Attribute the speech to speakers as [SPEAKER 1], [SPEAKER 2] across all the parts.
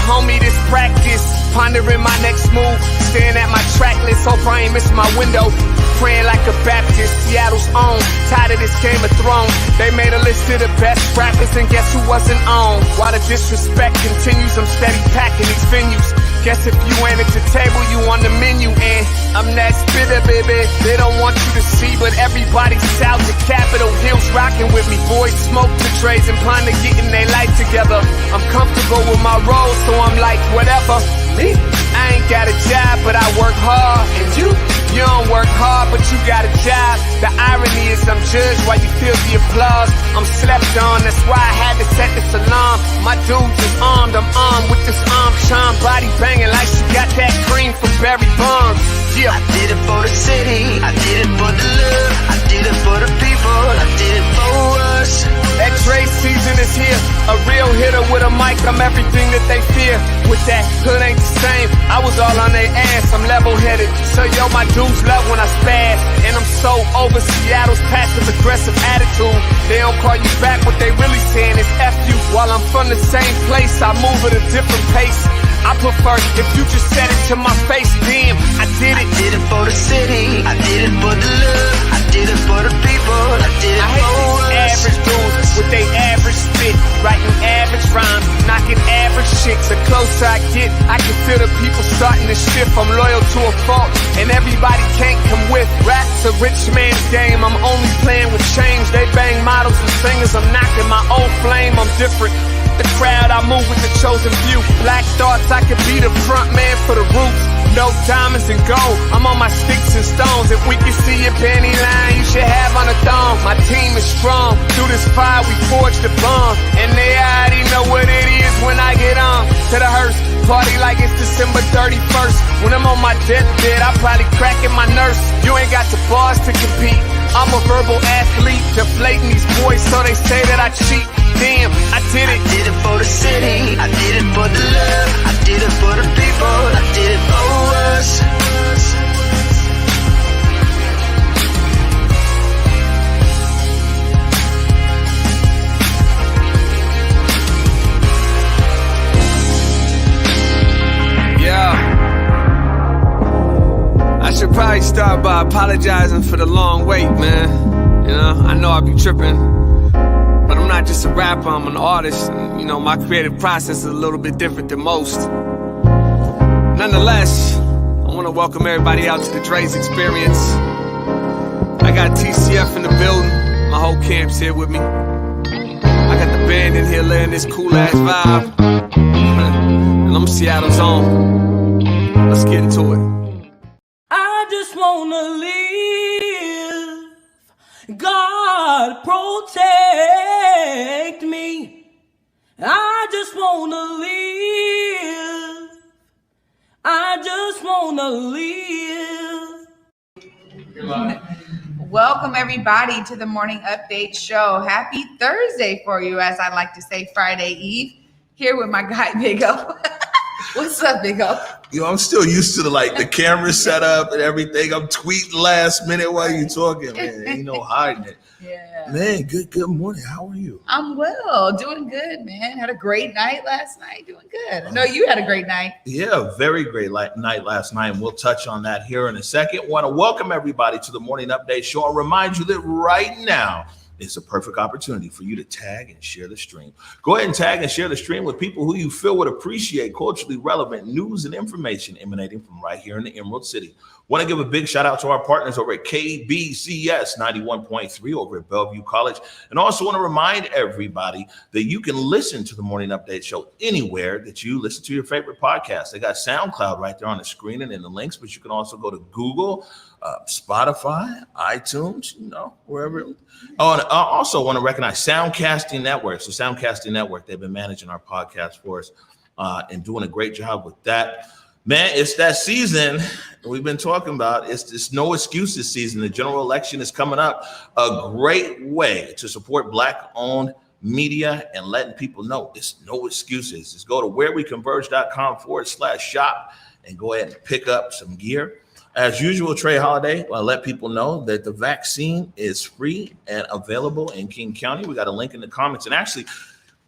[SPEAKER 1] homie, this practice. Pondering my next move, staring at my track list. Hope I ain't missing my window. Praying like a Baptist, Seattle's own. Tired of this Game of Thrones. They made a list of the best rappers, and guess who wasn't on? While the disrespect continues, I'm steady packing these venues. Guess if you ain't at the table, you on the menu. And I'm that spitter, baby. They don't want you to see, but everybody south of Capitol Hill's rocking with me. Boys smoke the trays and ponder getting their life together. I'm comfortable with my role, so I'm like, whatever. Me? I ain't got a job, but I work hard. And you don't work hard, but you got a job. The irony is I'm judged while you feel the applause. I'm slept on, that's why I had to set this alarm. My dudes is armed, I'm armed with this arm charm. Body banging like she got that cream from Barry Bonds. Yeah.
[SPEAKER 2] I did it for the city, I did it for the love, I did it for the people, I did it for us.
[SPEAKER 1] That Dre season is here, a real hitter with a mic, I'm everything that they fear. With that hood ain't the same, I was all on their ass, I'm level-headed. So yo, my dudes love when I spaz, and I'm so over Seattle's passive-aggressive attitude. They don't call you back, what they really saying is F you. While I'm from the same place, I move at a different pace. I prefer if you just said it to my face, damn, I did it.
[SPEAKER 2] I did it for the city, I did it for the love, I did it for the people, I did it for us.
[SPEAKER 1] Average dudes with they average spit, writing average rhymes, knocking average chicks. The closer I get, I can feel the people starting to shift. I'm loyal to a fault, and everybody can't come with. Rap's a rich man's game, I'm only playing with change. They bang models and singers, I'm knocking my old flame, I'm different. The crowd, I move with the chosen few. Black thoughts, I could be the front man for the roots. No diamonds and gold, I'm on my sticks and stones. If we can see your panty line, you should have on a thong. My team is strong, through this fire we forged a bond. And they already know what it is when I get on. To the hearse, party like it's December 31st. When I'm on my deathbed, I probably cracking my nurse. You ain't got the bars to compete. I'm a verbal athlete, deflating these boys so they say that I cheat. Damn, I did it.
[SPEAKER 2] I did it for the city, I did it for the love, I did it for the people, I did it for us.
[SPEAKER 1] Yeah. I should probably start by apologizing for the long wait, man. You know, I know I be tripping. But I'm not just a rapper, I'm an artist. And, you know, my creative process is a little bit different than most. Nonetheless, I want to welcome everybody out to the Dre's Experience. I got TCF in the building. My whole camp's here with me. I got the band in here laying this cool-ass vibe. And I'm Seattle's own. Let's get into it.
[SPEAKER 3] I just want to live. God protect me. I just wanna live. I just wanna live.
[SPEAKER 4] Welcome everybody to the Morning Update Show. Happy Thursday for you, as I like to say, Friday Eve. Here with my guy Big O. What's up, Big O?
[SPEAKER 5] Yo, I'm still used to the camera setup and everything. I'm tweeting last minute while you talking, man. Ain't no hiding it.
[SPEAKER 4] Yeah.
[SPEAKER 5] Man, good morning. How are you?
[SPEAKER 4] I'm well, doing good, man. Had a great night last night, doing good. I know you had a great night.
[SPEAKER 5] Yeah, very great night last night, and we'll touch on that here in a second. Want to welcome everybody to the Morning Update Show and remind you that right now it's a perfect opportunity for you to tag and share the stream. Go ahead and tag and share the stream with people who you feel would appreciate culturally relevant news and information emanating from right here in the Emerald City. Want to give a big shout out to our partners over at KBCS 91.3 over at Bellevue College. And also want to remind everybody that you can listen to the Morning Update Show anywhere that you listen to your favorite podcast. They got SoundCloud right there on the screen and in the links, but you can also go to Google, Spotify, iTunes, you know, wherever. Oh, and I also want to recognize Soundcasting Network. So Soundcasting Network, they've been managing our podcast for us and doing a great job with that. Man, it's that season we've been talking about. It's no excuses season. The general election is coming up. A great way to support Black-owned media and letting people know it's no excuses. Just go to whereweconverge.com/shop and go ahead and pick up some gear. As usual, Trey Holiday, I'll let people know that the vaccine is free and available in King County. We got a link in the comments. And actually,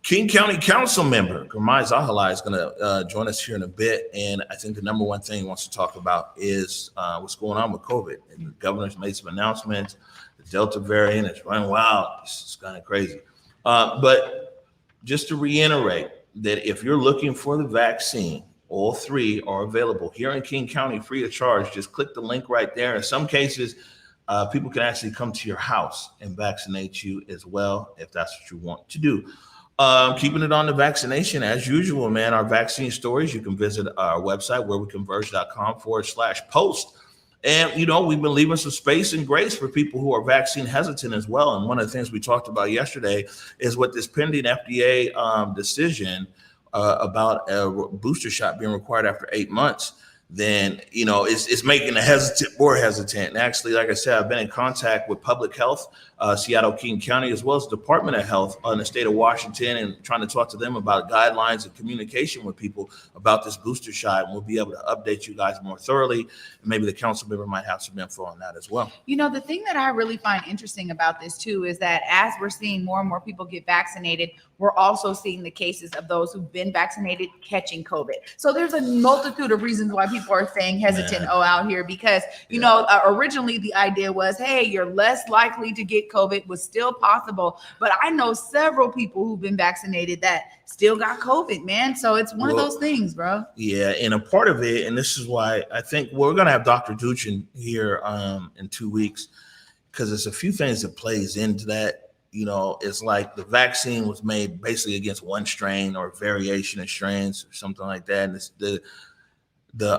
[SPEAKER 5] King County Councilmember Girmay Zahilay is going to join us here in a bit. And I think the number one thing he wants to talk about is what's going on with COVID. And the governor's made some announcements. The Delta variant is running wild. It's kind of crazy. But just to reiterate that if you're looking for the vaccine, all three are available here in King County free of charge. Just click the link right there. In some cases, people can actually come to your house and vaccinate you as well, if that's what you want to do. Keeping it on the vaccination as usual, man. Our vaccine stories, you can visit our website, whereweconverge.com/post. And, we've been leaving some space and grace for people who are vaccine hesitant as well. And one of the things we talked about yesterday is with this pending FDA decision about a booster shot being required after 8 months. Then, it's making the hesitant more hesitant. And actually, like I said, I've been in contact with public health, Seattle, King County, as well as the Department of Health in the state of Washington, and trying to talk to them about guidelines and communication with people about this booster shot. And we'll be able to update you guys more thoroughly. And maybe the council member might have some info on that as well.
[SPEAKER 4] The thing that I really find interesting about this too is that as we're seeing more and more people get vaccinated, we're also seeing the cases of those who've been vaccinated catching COVID. So there's a multitude of reasons why people are saying hesitant out here because, originally the idea was, hey, you're less likely to get COVID, was still possible. But I know several people who've been vaccinated that still got COVID, man. So it's one of those things, bro. Yeah.
[SPEAKER 5] And a part of it, and this is why I think we're going to have Dr. Duchin here in 2 weeks, because there's a few things that plays into that. It's like the vaccine was made basically against one strain or variation of strains or something like that. And the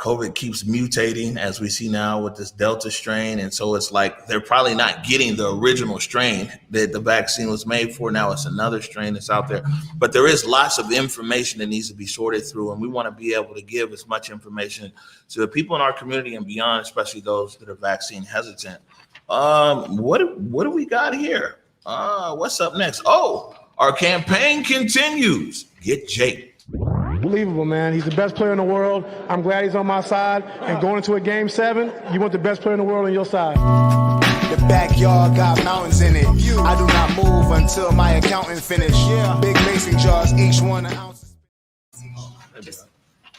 [SPEAKER 5] COVID keeps mutating, as we see now with this Delta strain. And so it's like they're probably not getting the original strain that the vaccine was made for. Now it's another strain that's out there. But there is lots of information that needs to be sorted through. And we want to be able to give as much information to the people in our community and beyond, especially those that are vaccine hesitant. What do we got here? What's up next? Oh, our campaign continues. Get Jake.
[SPEAKER 6] Unbelievable, man. He's the best player in the world. I'm glad he's on my side. And going into a game 7, you want the best player in the world on your side.
[SPEAKER 7] The backyard got mountains in it. I do not move until my accountant finish. Big mason jars, each one an ounce.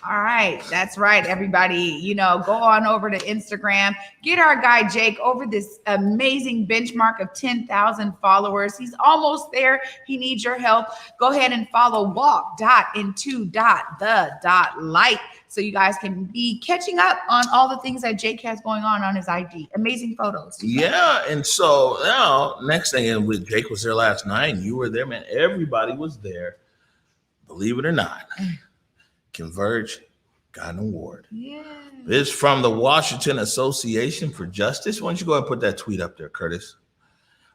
[SPEAKER 4] All right. That's right, everybody. Go on over to Instagram. Get our guy Jake over this amazing benchmark of 10,000 followers. He's almost there. He needs your help. Go ahead and follow walk.into.the.light so you guys can be catching up on all the things that Jake has going on his IG. Amazing photos.
[SPEAKER 5] Yeah. And so now, next thing, with Jake was there last night, and you were there, man. Everybody was there. Believe it or not. Converge got an award. Yeah. It's from the Washington Association for Justice. Why don't you go ahead and put that tweet up there, Curtis?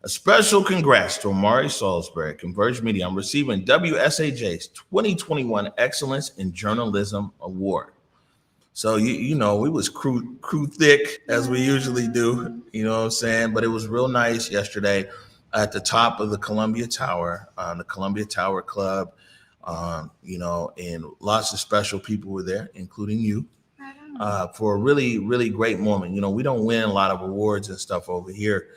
[SPEAKER 5] A special congrats to Omari Salisbury, Converge Media, on receiving WSAJ's 2021 Excellence in Journalism Award. So, we was crew thick, as we usually do, you know what I'm saying? But it was real nice yesterday at the top of the Columbia Tower, the Columbia Tower Club. And lots of special people were there, including you, for a really, really great moment. We don't win a lot of awards and stuff over here.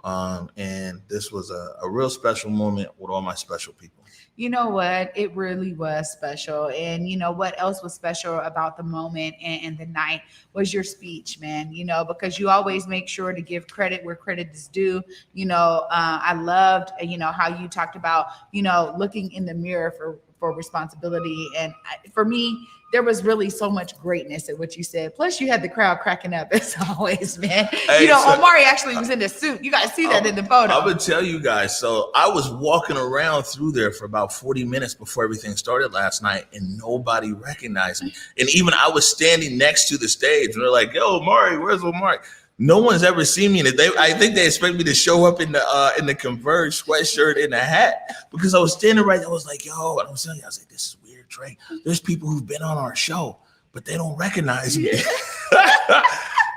[SPEAKER 5] And this was a real special moment with all my special people.
[SPEAKER 4] You know what? It really was special. And what else was special about the moment and the night was your speech, man, because you always make sure to give credit where credit is due. I loved, how you talked about, looking in the mirror for responsibility. And for me, there was really so much greatness in what you said. Plus, you had the crowd cracking up as always, man.
[SPEAKER 5] Hey,
[SPEAKER 4] Omari actually was in the suit. You guys see that in the photo.
[SPEAKER 5] I would tell you guys. So I was walking around through there for about 40 minutes before everything started last night, and nobody recognized me. And even I was standing next to the stage, and they're like, "Yo, Omari, where's Omari?" No one's ever seen me. I think they expect me to show up in the Converge sweatshirt and a hat, because I was standing right there. I was like, "Yo," and I was telling you, I was like, "This is weird, Trey. There's people who've been on our show, but they don't recognize me."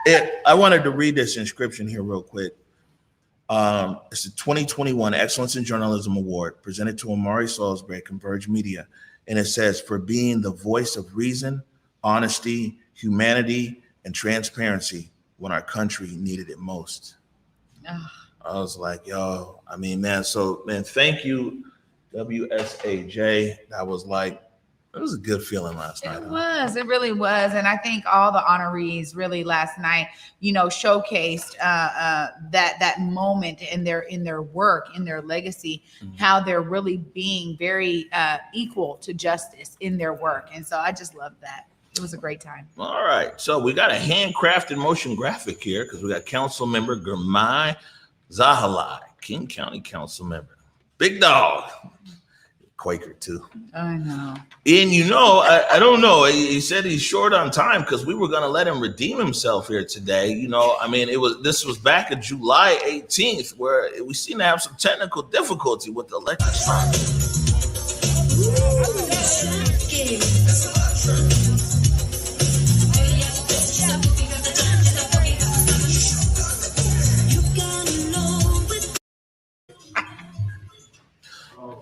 [SPEAKER 5] And I wanted to read this inscription here real quick. It's the 2021 Excellence in Journalism Award presented to Omari Salisbury, Converge Media, and it says, "For being the voice of reason, honesty, humanity, and transparency when our country needed it most." I was like, yo, man, thank you WSAJ. It was a good feeling last night.
[SPEAKER 4] It really was. And I think all the honorees really last night, showcased that moment in their work, in their legacy, how they're really being very equal to justice in their work. And so I just love that. It was a great time.
[SPEAKER 5] All right. So we got a handcrafted motion graphic here because we got Councilmember Girmay Zahilay, King County Councilmember. Big dog. Quaker too.
[SPEAKER 4] I know.
[SPEAKER 5] And I don't know. He said he's short on time because we were going to let him redeem himself here today. This was back in July 18th where we seem to have some technical difficulty with the electric.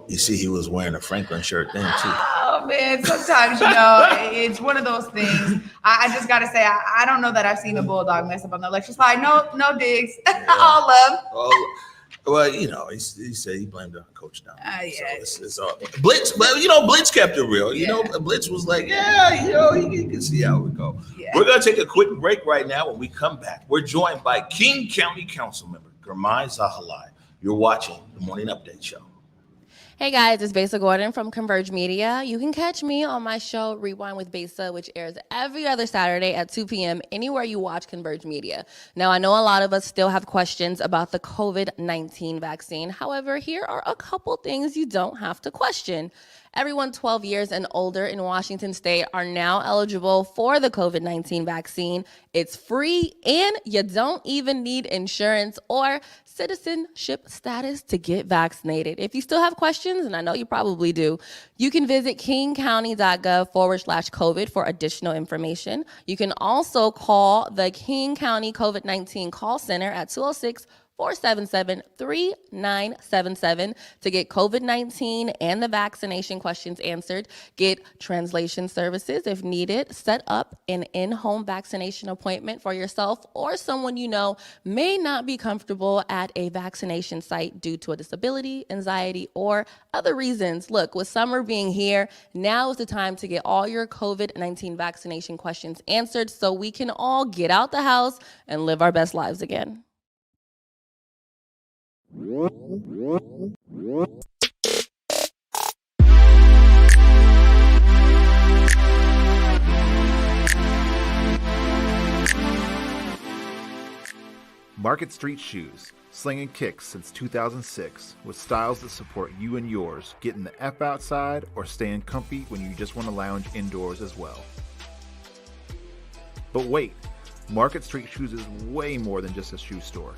[SPEAKER 5] You see, he was wearing a Franklin shirt then too.
[SPEAKER 4] Oh man, sometimes it's one of those things. I just gotta say, I don't know that I've seen a bulldog mess up on the electric slide. No digs, all love.
[SPEAKER 5] Well, he said he blamed it on Coach Don.
[SPEAKER 4] Yeah.
[SPEAKER 5] So it's all Blitz, but Blitz kept it real. Blitz was like, he can see how we go. Yeah. We're gonna take a quick break right now. When we come back, we're joined by King County Councilmember Girmay Zahilay. You're watching the Morning Update Show.
[SPEAKER 8] Hey guys, it's Besa Gordon from Converge Media. You can catch me on my show Rewind with Besa, which airs every other Saturday at 2 p.m. anywhere you watch Converge Media. Now, I know a lot of us still have questions about the COVID-19 vaccine. However, here are a couple things you don't have to question. Everyone 12 years and older in Washington State are now eligible for the COVID-19 vaccine. It's free, and you don't even need insurance or citizenship status to get vaccinated. If you still have questions, and I know you probably do, you can visit kingcounty.gov/COVID for additional information. You can also call the King County COVID-19 call center at 206-477-3977 to get COVID-19 and the vaccination questions answered, get translation services if needed, set up an in-home vaccination appointment for yourself or someone you know may not be comfortable at a vaccination site due to a disability, anxiety, or other reasons. Look, with summer being here, now is the time to get all your COVID-19 vaccination questions answered so we can all get out the house and live our best lives again.
[SPEAKER 9] Market Street Shoes, slinging kicks since 2006, with styles that support you and yours, getting the F outside or staying comfy when you just want to lounge indoors as well. But wait, Market Street Shoes is way more than just a shoe store.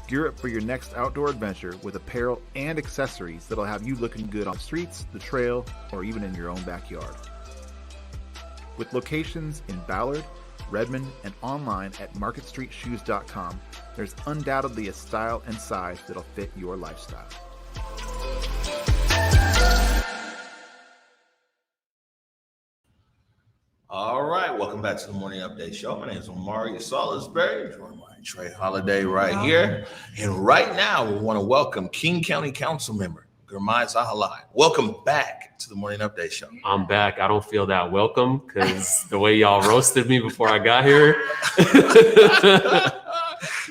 [SPEAKER 9] Gear up for your next outdoor adventure with apparel and accessories that'll have you looking good on the streets, the trail, or even in your own backyard. With locations in Ballard, Redmond, and online at marketstreetshoes.com, there's undoubtedly a style and size that'll fit your lifestyle.
[SPEAKER 5] All right, welcome back to the Morning Update Show. My name is Omari Salisbury, joined by Trey Holiday right here. And right now, we want to welcome King County Councilmember Girmay Zahilay. Welcome back to the Morning Update Show.
[SPEAKER 10] I'm back. I don't feel that welcome because the way y'all roasted me before I got here.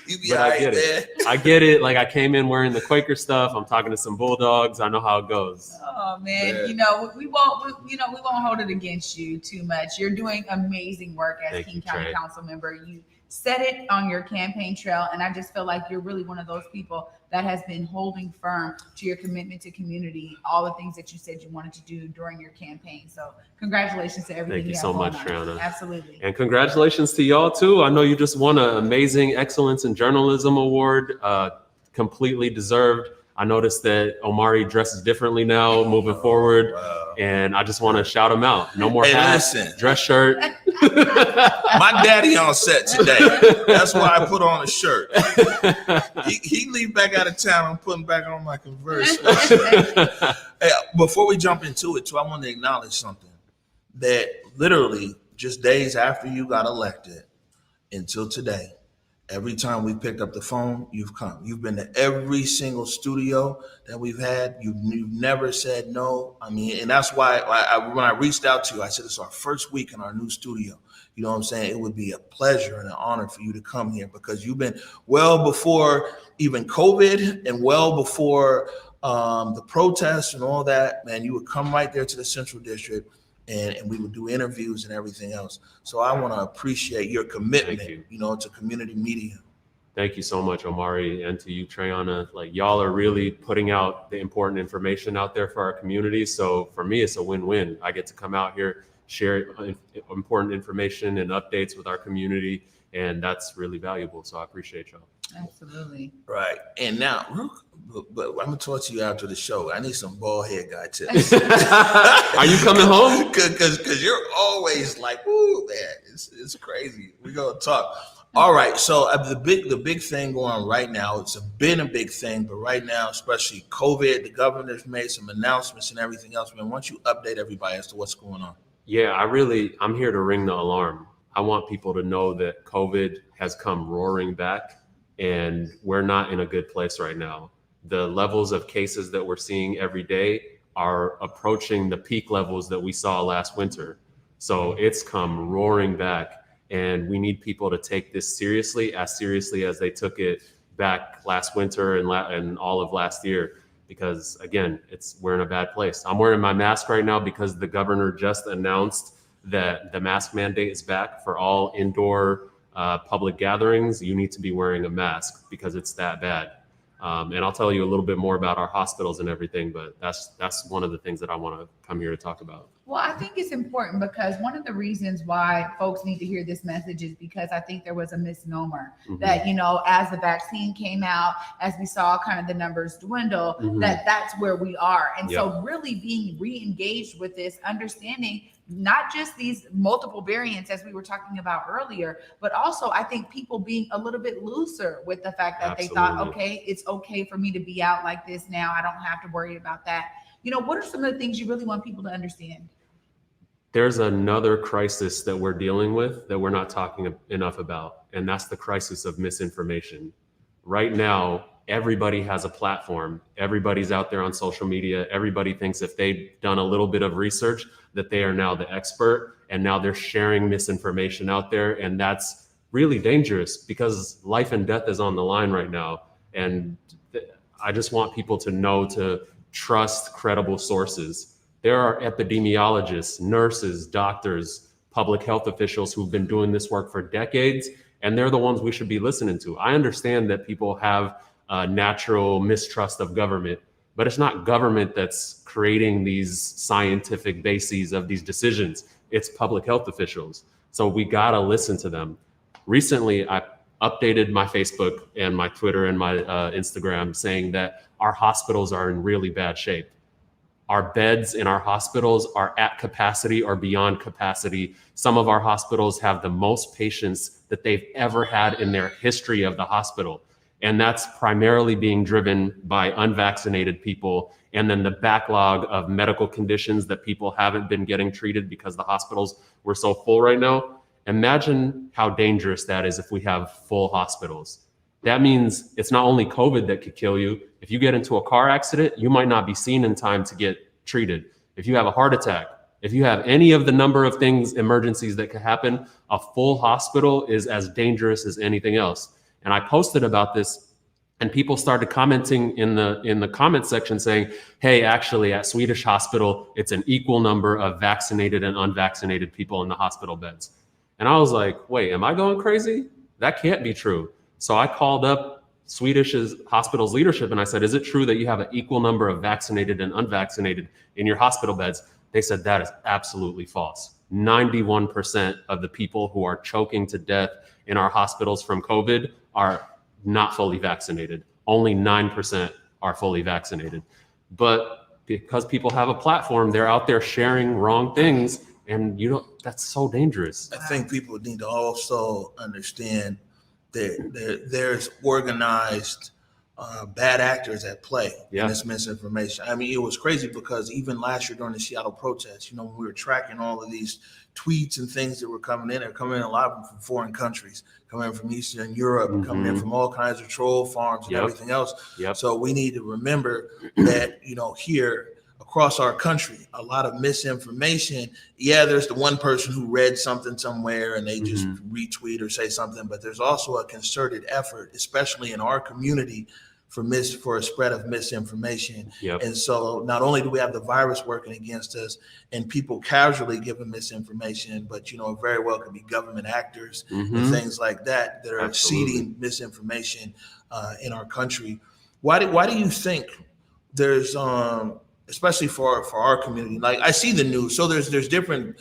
[SPEAKER 5] You be all right, man.
[SPEAKER 10] I get it. Like, I came in wearing the Quaker stuff. I'm talking to some Bulldogs. I know how it goes.
[SPEAKER 4] Oh man, we won't hold it against you too much. You're doing amazing work as King County Council member. You set it on your campaign trail, and I just feel like you're really one of those people that has been holding firm to your commitment to community, all the things that you said you wanted to do during your campaign. So congratulations to everything.
[SPEAKER 10] Thank you so much, Triana.
[SPEAKER 4] Absolutely.
[SPEAKER 10] And congratulations to y'all too. I know you just won an Amazing Excellence in Journalism Award, completely deserved. I noticed that Omari dresses differently now moving forward. Wow. And I just want to shout him out. No more hats, dress shirt.
[SPEAKER 5] My daddy on set today. That's why I put on a shirt. He leave back out of town. I'm putting back on my Converse. Hey, before we jump into it, too, I want to acknowledge something. That literally just days after you got elected until today, Every time we picked up the phone, you've come. You've been to every single studio that we've had. You've never said no. I mean, and that's why when I reached out to you, I said, it's our first week in our new studio. You know what I'm saying? It would be a pleasure and an honor for you to come here because you've been well before even COVID and well before the protests and all that. Man, you would come right there to the Central District and we would do interviews and everything else. So I want to appreciate your commitment, to community media.
[SPEAKER 10] Thank you so much, Omari, and to you, Trayana. Like, y'all are really putting out the important information out there for our community. So for me, it's a win-win. I get to come out here, share important information and updates with our community, and that's really valuable. So I appreciate y'all.
[SPEAKER 4] Absolutely.
[SPEAKER 5] Right. And now, but I'm gonna talk to you after the show. I need some bald head guy tips.
[SPEAKER 10] Are you coming home?
[SPEAKER 5] Because you're always like, "Ooh, man, it's crazy." We're gonna talk. All right. So the big thing going on right now. It's been a big thing, but right now, especially COVID, the governor's made some announcements and everything else. Man, why don't you update everybody as to what's going on?
[SPEAKER 10] Yeah, I'm here to ring the alarm. I want people to know that COVID has come roaring back. And we're not in a good place right now. The levels of cases that we're seeing every day are approaching the peak levels that we saw last winter. So it's come roaring back, and we need people to take this seriously as they took it back last winter and all of last year, because again, we're in a bad place. I'm wearing my mask right now because the governor just announced that the mask mandate is back for all indoor public gatherings. You need to be wearing a mask because it's that bad. And I'll tell you a little bit more about our hospitals and everything, but that's one of the things that I want to come here to talk about.
[SPEAKER 4] Well, I think it's important because one of the reasons why folks need to hear this message is because I think there was a misnomer that, as the vaccine came out, as we saw kind of the numbers dwindle, that's where we are. And so really being re-engaged with this, understanding not just these multiple variants as we were talking about earlier, but also I think people being a little bit looser with the fact that they thought, okay, it's okay for me to be out like this now. I don't have to worry about that. What are some of the things you really want people to understand?
[SPEAKER 10] There's another crisis that we're dealing with that we're not talking enough about, and that's the crisis of misinformation. Right now, everybody has a platform. Everybody's out there on social media. Everybody thinks if they've done a little bit of research that they are now the expert, and now they're sharing misinformation out there. And that's really dangerous because life and death is on the line right now. And I just want people to know to trust credible sources. There are epidemiologists, nurses, doctors, public health officials who've been doing this work for decades, and they're the ones we should be listening to. I understand that people have a natural mistrust of government, but it's not government that's creating these scientific bases of these decisions. It's public health officials. So we gotta listen to them. Recently, I updated my Facebook and my Twitter and my Instagram saying that our hospitals are in really bad shape. Our beds in our hospitals are at capacity or beyond capacity. Some of our hospitals have the most patients that they've ever had in their history of the hospital. And that's primarily being driven by unvaccinated people. And then the backlog of medical conditions that people haven't been getting treated because the hospitals were so full right now. Imagine how dangerous that is if we have full hospitals. That means it's not only COVID that could kill you. If you get into a car accident, you might not be seen in time to get treated. If you have a heart attack, if you have any of the number of emergencies that could happen, a full hospital is as dangerous as anything else. And I posted about this, and people started commenting in the comment section saying, hey, actually at Swedish Hospital, it's an equal number of vaccinated and unvaccinated people in the hospital beds. And I was like, wait, am I going crazy? That can't be true. So I called up Swedish hospital's leadership and I said, is it true that you have an equal number of vaccinated and unvaccinated in your hospital beds? They said that is absolutely false. 91% of the people who are choking to death in our hospitals from COVID are not fully vaccinated. Only 9% are fully vaccinated. But because people have a platform, they're out there sharing wrong things, and that's so dangerous.
[SPEAKER 5] I think people need to also understand that there's organized bad actors at play
[SPEAKER 10] Yeah.
[SPEAKER 5] in this misinformation. I mean, it was crazy because even last year during the Seattle protests, when we were tracking all of these tweets and things that were coming in, they're coming in a lot of them from foreign countries, coming in from Eastern Europe, coming in from all kinds of troll farms and everything else. So we need to remember that, here across our country, a lot of misinformation. Yeah, there's the one person who read something somewhere and they just retweet or say something, but there's also a concerted effort, especially in our community, for a spread of misinformation. And so not only do we have the virus working against us and people casually giving misinformation, but it very well could be government actors and things like that are seeding misinformation in our country. Why do you think there's especially for our community, like I see the news, so there's different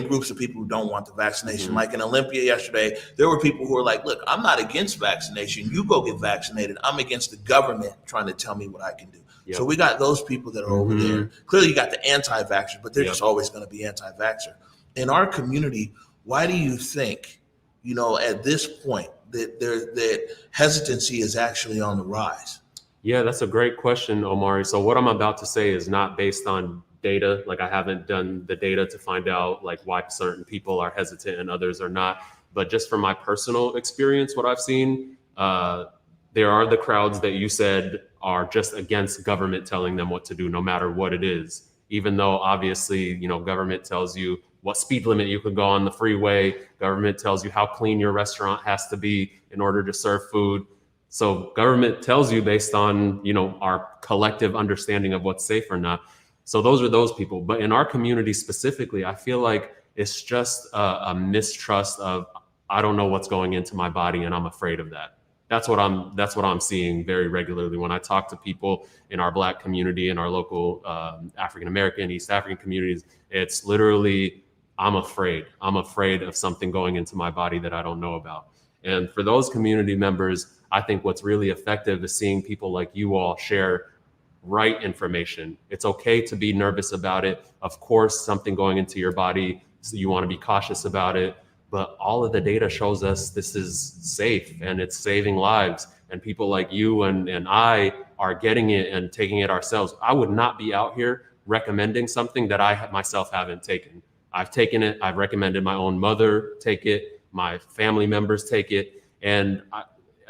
[SPEAKER 5] groups of people who don't want the vaccination. Like in Olympia yesterday, there were people who were like, look, I'm not against vaccination. You go get vaccinated. I'm against the government trying to tell me what I can do. So we got those people that are over there. Clearly you got the anti-vaxxers, but they're just always going to be anti-vaxxer. In our community, why do you think, at this point that hesitancy is actually on the rise?
[SPEAKER 10] Yeah, that's a great question, Omari. So what I'm about to say is not based on data. Like I haven't done the data to find out like why certain people are hesitant and others are not. But just from my personal experience, what I've seen, there are the crowds that you said are just against government telling them what to do, no matter what it is. Even though obviously, government tells you what speed limit you can go on the freeway. Government tells you how clean your restaurant has to be in order to serve food. So government tells you based on, our collective understanding of what's safe or not. So those are those people. But in our community specifically, I feel like it's just a mistrust of, I don't know what's going into my body and I'm afraid of that. That's what I'm seeing very regularly when I talk to people in our Black community and our local African-American, East African communities. It's literally, I'm afraid of something going into my body that I don't know about. And for those community members, I think what's really effective is seeing people like you all share right information. It's okay to be nervous about it. Of course, something going into your body, so you want to be cautious about it. But all of the data shows us this is safe and it's saving lives. And people like you and I are getting it and taking it ourselves. I would not be out here recommending something that I myself haven't taken. I've taken it. I've recommended my own mother take it. My family members take it. And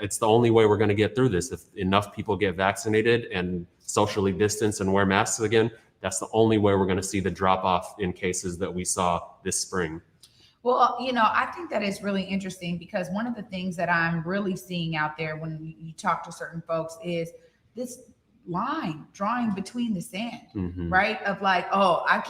[SPEAKER 10] it's the only way we're going to get through this. If enough people get vaccinated and socially distance and wear masks again, that's the only way we're going to see the drop off in cases that we saw this spring.
[SPEAKER 4] Well, I think that is really interesting because one of the things that I'm really seeing out there when you talk to certain folks is this line drawing between the sand, right? Of like, oh, I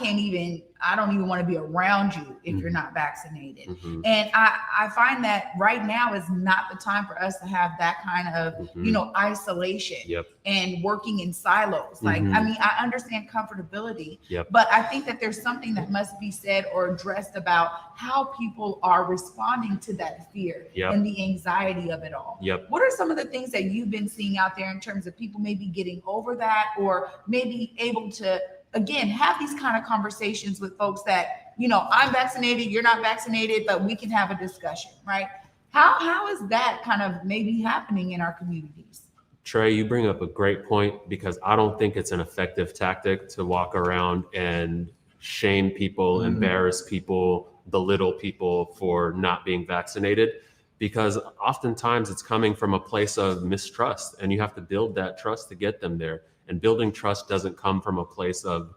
[SPEAKER 4] don't even want to be around you if you're not vaccinated. And I find that right now is not the time for us to have that kind of, isolation and working in silos. Like, I mean, I understand comfortability, but I think that there's something that must be said or addressed about how people are responding to that fear and the anxiety of it all. What are some of the things that you've been seeing out there in terms of people maybe getting over that or maybe able to, again, have these kind of conversations with folks that, I'm vaccinated, you're not vaccinated, but we can have a discussion, right? How is that kind of maybe happening in our communities?
[SPEAKER 10] Trey, you bring up a great point because I don't think it's an effective tactic to walk around and shame people, embarrass people, belittle people for not being vaccinated, because oftentimes it's coming from a place of mistrust and you have to build that trust to get them there. And building trust doesn't come from a place of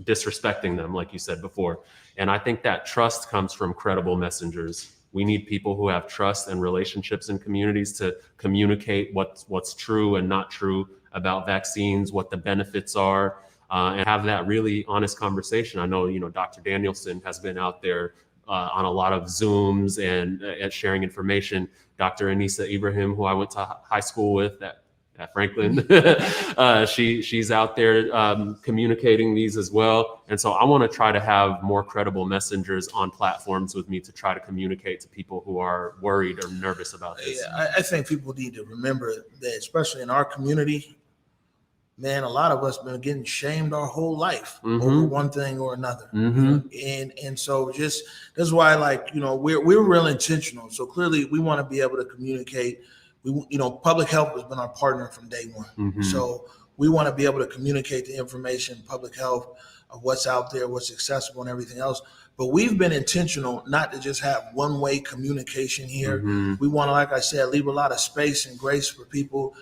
[SPEAKER 10] disrespecting them, like you said before. And I think that trust comes from credible messengers. We need people who have trust and relationships in communities to communicate what's true and not true about vaccines, what the benefits are, and have that really honest conversation. I know, Dr. Danielson has been out there on a lot of Zooms and sharing information. Dr. Anissa Ibrahim, who I went to high school with at Franklin, she's out there communicating these as well. And so I want to try to have more credible messengers on platforms with me to try to communicate to people who are worried or nervous about this.
[SPEAKER 5] Yeah, I think people need to remember that, especially in our community, man, a lot of us been getting shamed our whole life over one thing or another. And so just that's why, we're real intentional. So clearly we want to be able to communicate
[SPEAKER 11] public health has been our partner from day one.
[SPEAKER 10] Mhm.
[SPEAKER 11] So we want to be able to communicate the information, public health, of what's out there, what's accessible, and everything else. But we've been intentional not to just have one-way communication here.
[SPEAKER 10] Mhm.
[SPEAKER 11] We want to, like I said, leave a lot of space and grace for people,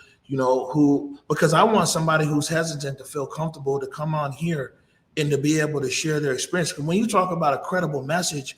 [SPEAKER 11] because I want somebody who's hesitant to feel comfortable to come on here and to be able to share their experience. Because when you talk about a credible message,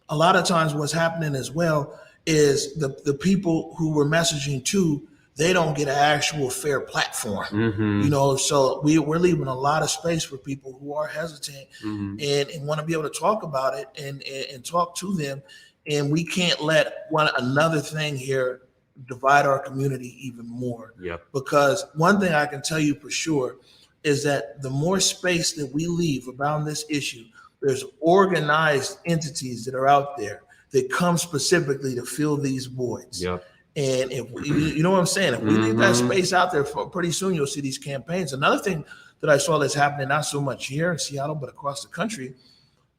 [SPEAKER 11] a lot of times what's happening as well is the people who we're messaging to, they don't get an actual fair platform.
[SPEAKER 10] Mhm.
[SPEAKER 11] So we're leaving a lot of space for people who are hesitant
[SPEAKER 10] Mhm.
[SPEAKER 11] and want to be able to talk about it and talk to them. And we can't let another thing here divide our community even more.
[SPEAKER 10] Yep.
[SPEAKER 11] Because one thing I can tell you for sure is that the more space that we leave around this issue, there's organized entities that are out there that come specifically to fill these voids.
[SPEAKER 10] Yep.
[SPEAKER 11] And if you know what I'm saying, if we leave that
[SPEAKER 10] Mhm.
[SPEAKER 11] space out there, for pretty soon you'll see these campaigns. Another thing that I saw that's happening, not so much here in Seattle, but across the country,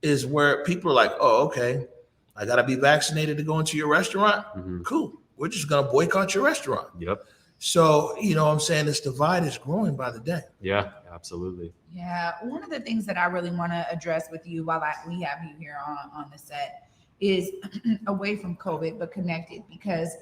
[SPEAKER 11] is where people are like, oh, okay, I got to be vaccinated to go into your restaurant.
[SPEAKER 10] Mhm.
[SPEAKER 11] Cool. We're just going to boycott your restaurant.
[SPEAKER 10] Yep.
[SPEAKER 11] So, what I'm saying, this divide is growing by the day.
[SPEAKER 10] Yeah, absolutely.
[SPEAKER 4] Yeah, one of the things that I really want to address with you while we have you here on the set is away from COVID, but connected, because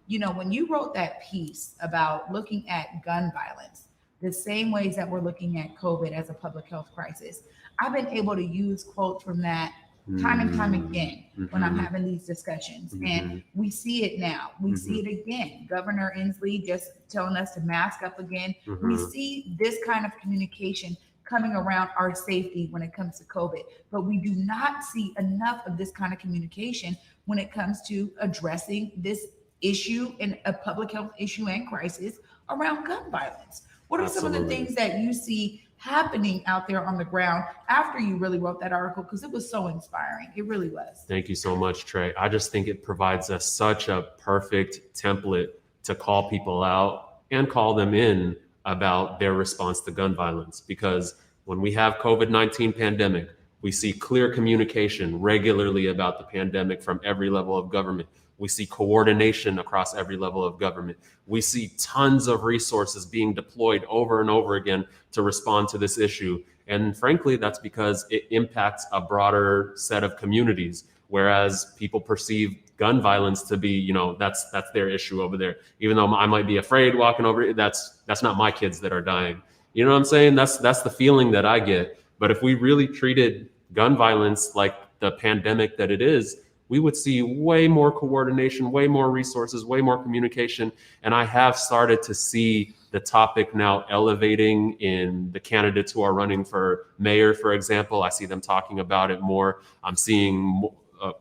[SPEAKER 4] when you wrote that piece about looking at gun violence, the same ways that we're looking at COVID as a public health crisis, I've been able to use quotes from that time and time again when I'm having these discussions. And we see it now. We see it again. Governor Inslee just telling us to mask up again. We see this kind of communication coming around our safety when it comes to COVID, but we do not see enough of this kind of communication when it comes to addressing this issue and a public health issue and crisis around gun violence. What are some of the things that you see happening out there on the ground after you really wrote that article? Because it was so inspiring. It really was.
[SPEAKER 10] Thank you so much, Trey. I just think it provides us such a perfect template to call people out and call them in about their response to gun violence. Because when we have COVID-19 pandemic, we see clear communication regularly about the pandemic from every level of government. We see coordination across every level of government. We see tons of resources being deployed over and over again to respond to this issue. And frankly, that's because it impacts a broader set of communities, whereas people perceive gun violence to be, that's their issue over there. Even though I might be afraid walking over, that's not my kids that are dying. You know what I'm saying? That's the feeling that I get. But if we really treated gun violence like the pandemic that it is, we would see way more coordination, way more resources, way more communication. And I have started to see the topic now elevating in the candidates who are running for mayor, for example. I see them talking about it more. I'm seeing,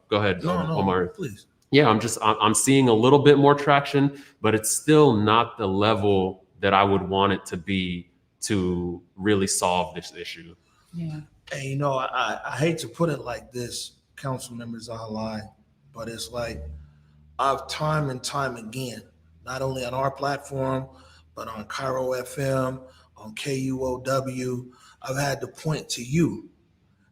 [SPEAKER 10] go ahead, Omar.
[SPEAKER 11] Please.
[SPEAKER 10] Yeah, I'm seeing a little bit more traction, but it's still not the level that I would want it to be to really solve this issue.
[SPEAKER 4] Yeah.
[SPEAKER 11] And I hate to put it like this, Councilmember Zahilay, but it's like I've time and time again, not only on our platform, but on Cairo FM, on KUOW, I've had to point to you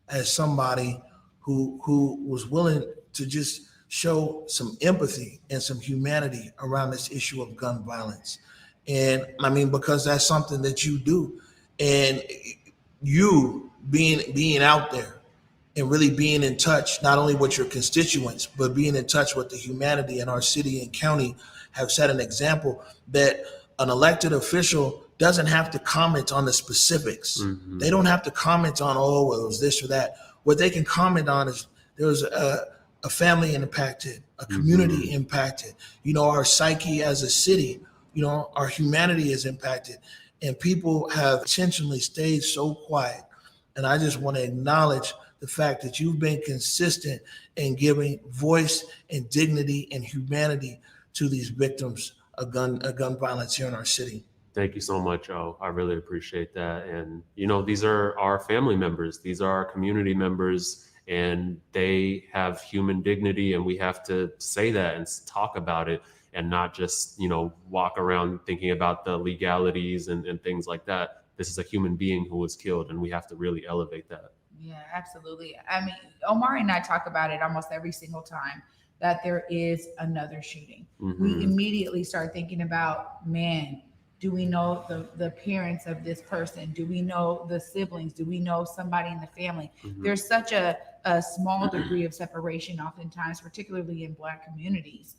[SPEAKER 11] as somebody who was willing to just show some empathy and some humanity around this issue of gun violence. And because that's something that you do, and you being out there and really being in touch, not only with your constituents, but being in touch with the humanity in our city and county, have set an example that an elected official doesn't have to comment on the specifics. They don't have to comment on, well, it was this or that. What they can comment on is there was a family impacted, a community impacted, our psyche as a city, our humanity is impacted. And people have intentionally stayed so quiet. And I just want to acknowledge the fact that you've been consistent in giving voice and dignity and humanity to these victims of gun violence here in our city.
[SPEAKER 10] Thank you so much, Joe. I really appreciate that. And, these are our family members. These are our community members, and they have human dignity, and we have to say that and talk about it and not just, walk around thinking about the legalities and things like that. This is a human being who was killed, and we have to really elevate that.
[SPEAKER 4] Yeah, absolutely. Omar and I talk about it almost every single time that there is another shooting.
[SPEAKER 10] Mm-hmm.
[SPEAKER 4] We immediately start thinking about, man, do we know the parents of this person? Do we know the siblings? Do we know somebody in the family?
[SPEAKER 10] Mm-hmm.
[SPEAKER 4] There's such a small degree of separation oftentimes, particularly in Black communities,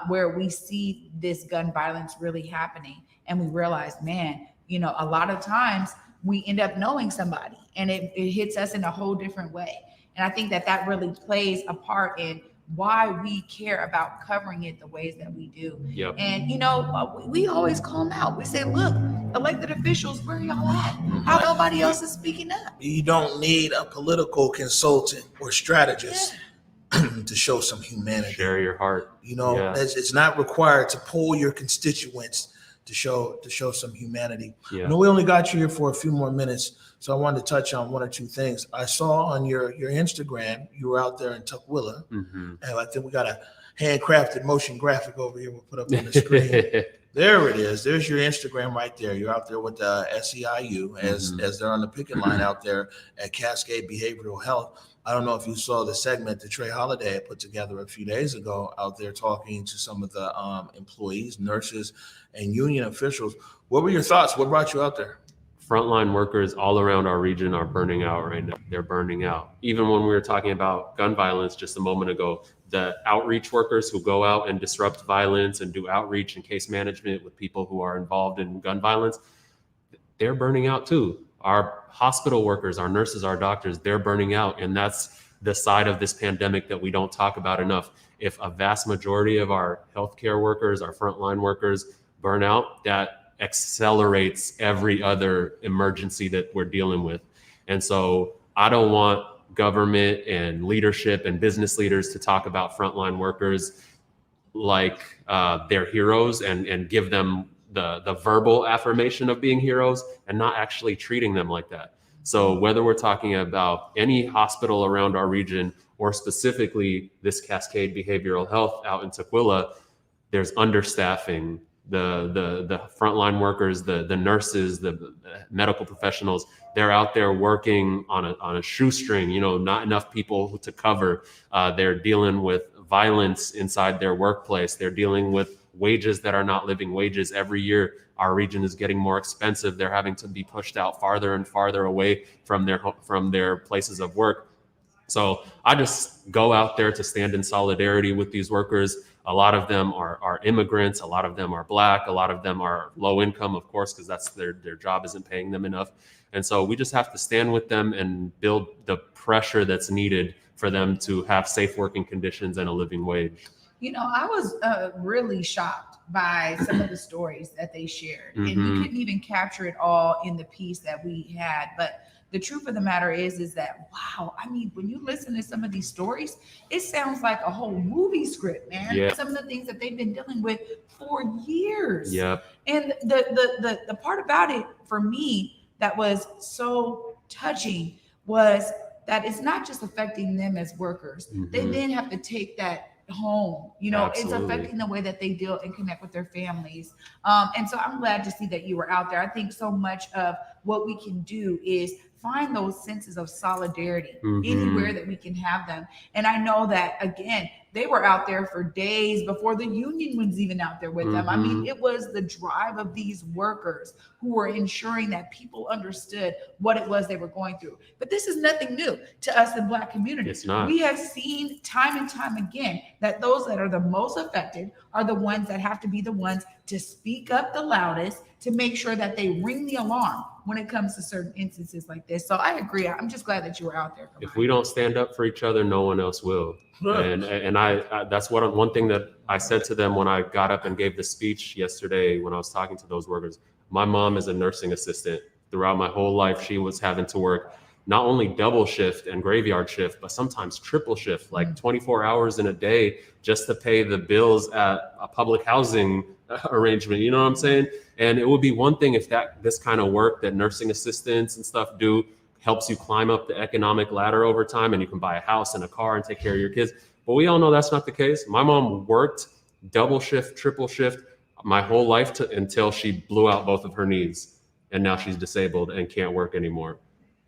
[SPEAKER 4] where we see this gun violence really happening. And we realize, man, you know, a lot of times we end up knowing somebody and it hits us in a whole different way. And I think that really plays a part in why we care about covering it the ways that we do.
[SPEAKER 10] Yep.
[SPEAKER 4] And, you know, we always call them out. We say, look, elected officials, where y'all at? How nobody else is speaking up?
[SPEAKER 11] You don't need a political consultant or strategist to show some humanity.
[SPEAKER 10] Share your heart.
[SPEAKER 11] You know,
[SPEAKER 10] Yeah.
[SPEAKER 11] it's not required to poll your constituents to show some humanity.
[SPEAKER 10] Yeah.
[SPEAKER 11] I know we only got you here for a few more minutes, so I wanted to touch on one or two things. I saw on your Instagram, you were out there in Tukwila,
[SPEAKER 10] Mm-hmm.
[SPEAKER 11] and I think we got a handcrafted motion graphic over here we'll put up on the screen. There it is. There's your Instagram right there. You're out there with the SEIU as they're on the picket line out there at Cascade Behavioral Health. I don't know if you saw the segment that Trey Holiday had put together a few days ago out there talking to some of the employees, nurses, and union officials. What were your thoughts? What brought you out there?
[SPEAKER 10] Frontline workers all around our region are burning out right now. They're burning out. Even when we were talking about gun violence just a moment ago, the outreach workers who go out and disrupt violence and do outreach and case management with people who are involved in gun violence, they're burning out too. Our hospital workers, our nurses, our doctors, they're burning out. And that's the side of this pandemic that we don't talk about enough. If a vast majority of our healthcare workers, our frontline workers burn out, that accelerates every other emergency that we're dealing with. And so I don't want government and leadership and business leaders to talk about frontline workers like they're heroes and give them the verbal affirmation of being heroes and not actually treating them like that. So whether we're talking about any hospital around our region or specifically this Cascade Behavioral Health out in Tukwila, there's understaffing. The frontline workers, the nurses, the medical professionals, they're out there working on a shoestring, you know, not enough people to cover. They're dealing with violence inside their workplace. They're dealing with wages that are not living wages. Every year, our region is getting more expensive. They're having to be pushed out farther and farther away from their places of work. So I just go out there to stand in solidarity with these workers. A lot of them are immigrants. A lot of them are Black. A lot of them are low income, of course, because that's their job isn't paying them enough. And so we just have to stand with them and build the pressure that's needed for them to have safe working conditions and a living wage.
[SPEAKER 4] You know, I was really shocked by some of the stories that they shared. And we couldn't even capture it all in the piece that we had. But the truth of the matter is that, wow, I mean, when you listen to some of these stories, it sounds like a whole movie script, man.
[SPEAKER 10] Yeah.
[SPEAKER 4] Some of the things that they've been dealing with for years.
[SPEAKER 10] Yep.
[SPEAKER 4] And the part about it for me that was so touching was that it's not just affecting them as workers. They then have to take that home, you know.
[SPEAKER 10] Absolutely.
[SPEAKER 4] It's affecting the way that they deal and connect with their families. And so I'm glad to see that you were out there. I think so much of what we can do is find those senses of solidarity anywhere that we can have them. And I know that, again, they were out there for days before the union was even out there with them. I mean, it was the drive of these workers who were ensuring that people understood what it was they were going through. But this is nothing new to us in Black communities.
[SPEAKER 10] It's not.
[SPEAKER 4] We have seen time and time again that those that are the most affected are the ones that have to be the ones to speak up the loudest, to make sure that they ring the alarm when it comes to certain instances like this. So I agree. I'm just glad that you were out there.
[SPEAKER 10] If we don't stand up for each other, no one else will. And I that's one thing that I said to them when I got up and gave the speech yesterday when I was talking to those workers. My mom is a nursing assistant. Throughout my whole life, she was having to work not only double shift and graveyard shift, but sometimes triple shift, like 24 hours in a day just to pay the bills at a public housing arrangement. You know what I'm saying? And it would be one thing if this kind of work that nursing assistants and stuff do helps you climb up the economic ladder over time and you can buy a house and a car and take care of your kids. But we all know that's not the case. My mom worked double shift, triple shift my whole life until she blew out both of her knees. And now she's disabled and can't work anymore.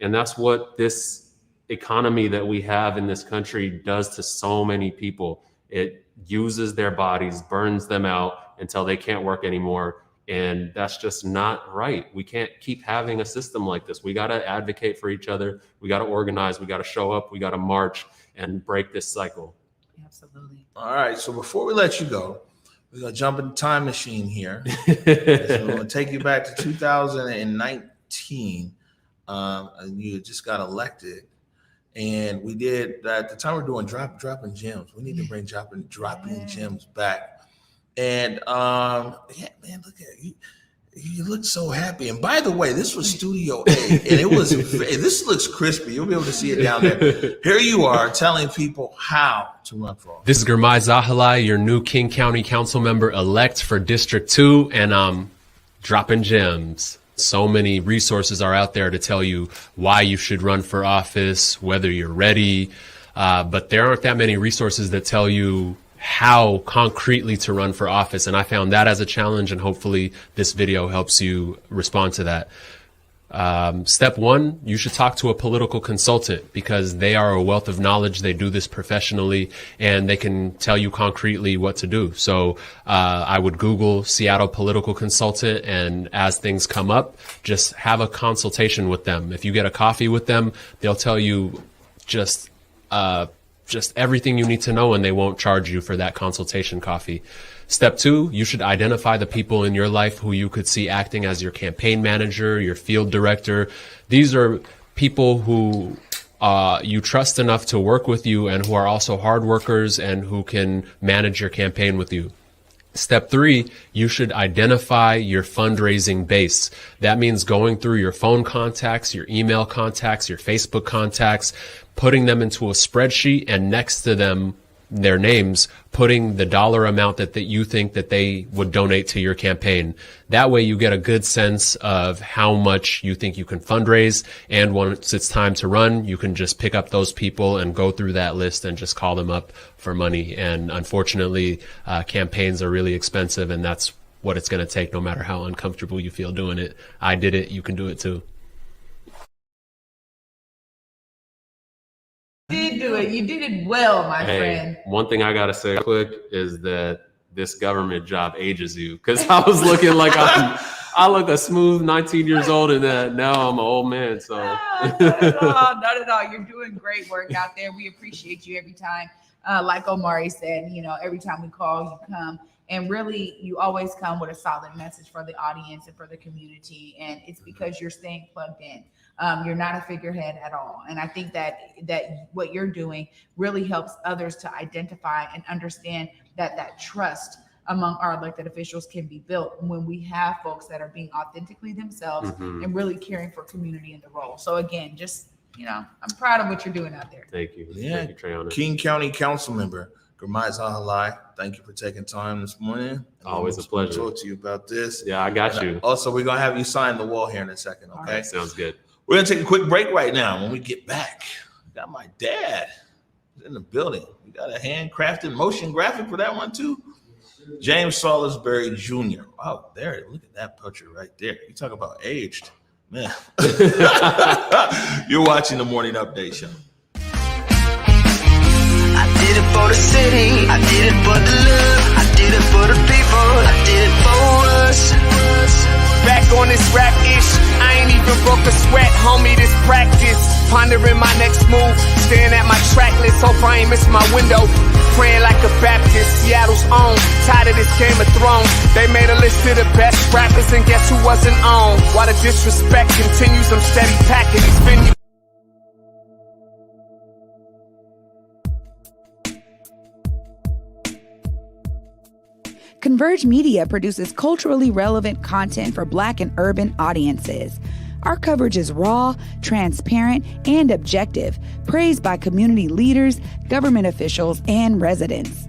[SPEAKER 10] And that's what this economy that we have in this country does to so many people. It uses their bodies, burns them out until they can't work anymore. And that's just not right. We can't keep having a system like this. We got to advocate for each other. We got to organize. We got to show up. We got to march and break this cycle.
[SPEAKER 4] Absolutely.
[SPEAKER 5] All right. So before we let you go, we're going to jump in the time machine here. So we're going to take you back to 2019. And you just got elected. And we did, at the time we were doing dropping gems. We need to bring dropping gems back. And yeah, man, look at you. You look so happy. And by the way, this was Studio A, and this looks crispy. You'll be able to see it down there. Here you are telling people how to run for office.
[SPEAKER 12] This is Girmay Zahilay, your new King County Councilmember elect for District 2, and I'm dropping gems. So many resources are out there to tell you why you should run for office, whether you're ready, but there aren't that many resources that tell you how concretely to run for office. And I found that as a challenge, and hopefully this video helps you respond to that. Step one, you should talk to a political consultant because they are a wealth of knowledge. They do this professionally and they can tell you concretely what to do. So I would Google Seattle political consultant, and as things come up, just have a consultation with them. If you get a coffee with them, they'll tell you just everything you need to know, and they won't charge you for that consultation coffee. Step two, you should identify the people in your life who you could see acting as your campaign manager, your field director. These are people who you trust enough to work with you and who are also hard workers and who can manage your campaign with you. Step three, you should identify your fundraising base. That means going through your phone contacts, your email contacts, your Facebook contacts, putting them into a spreadsheet, and next to them, their names, putting the dollar amount that you think that they would donate to your campaign. That way you get a good sense of how much you think you can fundraise. And once it's time to run, you can just pick up those people and go through that list and just call them up for money. And unfortunately, campaigns are really expensive, and that's what it's going to take no matter how uncomfortable you feel doing it. I did it. You can do it too.
[SPEAKER 4] You did do it. You did it well, my friend.
[SPEAKER 10] One thing I gotta say quick is that this government job ages you, because I was looking like I look a smooth 19 years old, and now I'm an old man. So
[SPEAKER 4] not at all, not at all. You're doing great work out there. We appreciate you every time. Like Omari said, every time we call, you come. And really, you always come with a solid message for the audience and for the community. And it's because you're staying plugged in. You're not a figurehead at all. And I think that what you're doing really helps others to identify and understand that trust among our elected officials can be built when we have folks that are being authentically themselves and really caring for community in the role. So again, just, I'm proud of what you're doing out there.
[SPEAKER 10] Thank you.
[SPEAKER 5] Yeah.
[SPEAKER 10] Thank you, Trayona.
[SPEAKER 5] King County Councilmember Girmay Zahilay, thank you for taking time this morning.
[SPEAKER 10] Always a pleasure.
[SPEAKER 5] Talk to you about this.
[SPEAKER 10] Yeah, I got you.
[SPEAKER 5] Also, we're gonna have you sign the wall here in a second. Okay,
[SPEAKER 10] right, sounds good.
[SPEAKER 5] We're gonna take a quick break right now. When we get back, we got my dad in the building. We got a handcrafted motion graphic for that one too. James Salisbury Jr. Oh, there! Look at that picture right there. You talk about aged, man. You're watching the Morning Update Show.
[SPEAKER 2] I did it for the city, I did it for the love, I did it for the people, I did it for us.
[SPEAKER 1] Back on this rap ish, I ain't even broke a sweat, homie, this practice. Pondering my next move, staring at my track list, hope I ain't miss my window. Praying like a Baptist, Seattle's own, tired of this Game of Thrones. They made a list of the best rappers, and guess who wasn't on? While the disrespect continues, I'm steady packing these venues.
[SPEAKER 13] Converge Media produces culturally relevant content for Black and urban audiences. Our coverage is raw, transparent, and objective, praised by community leaders, government officials, and residents.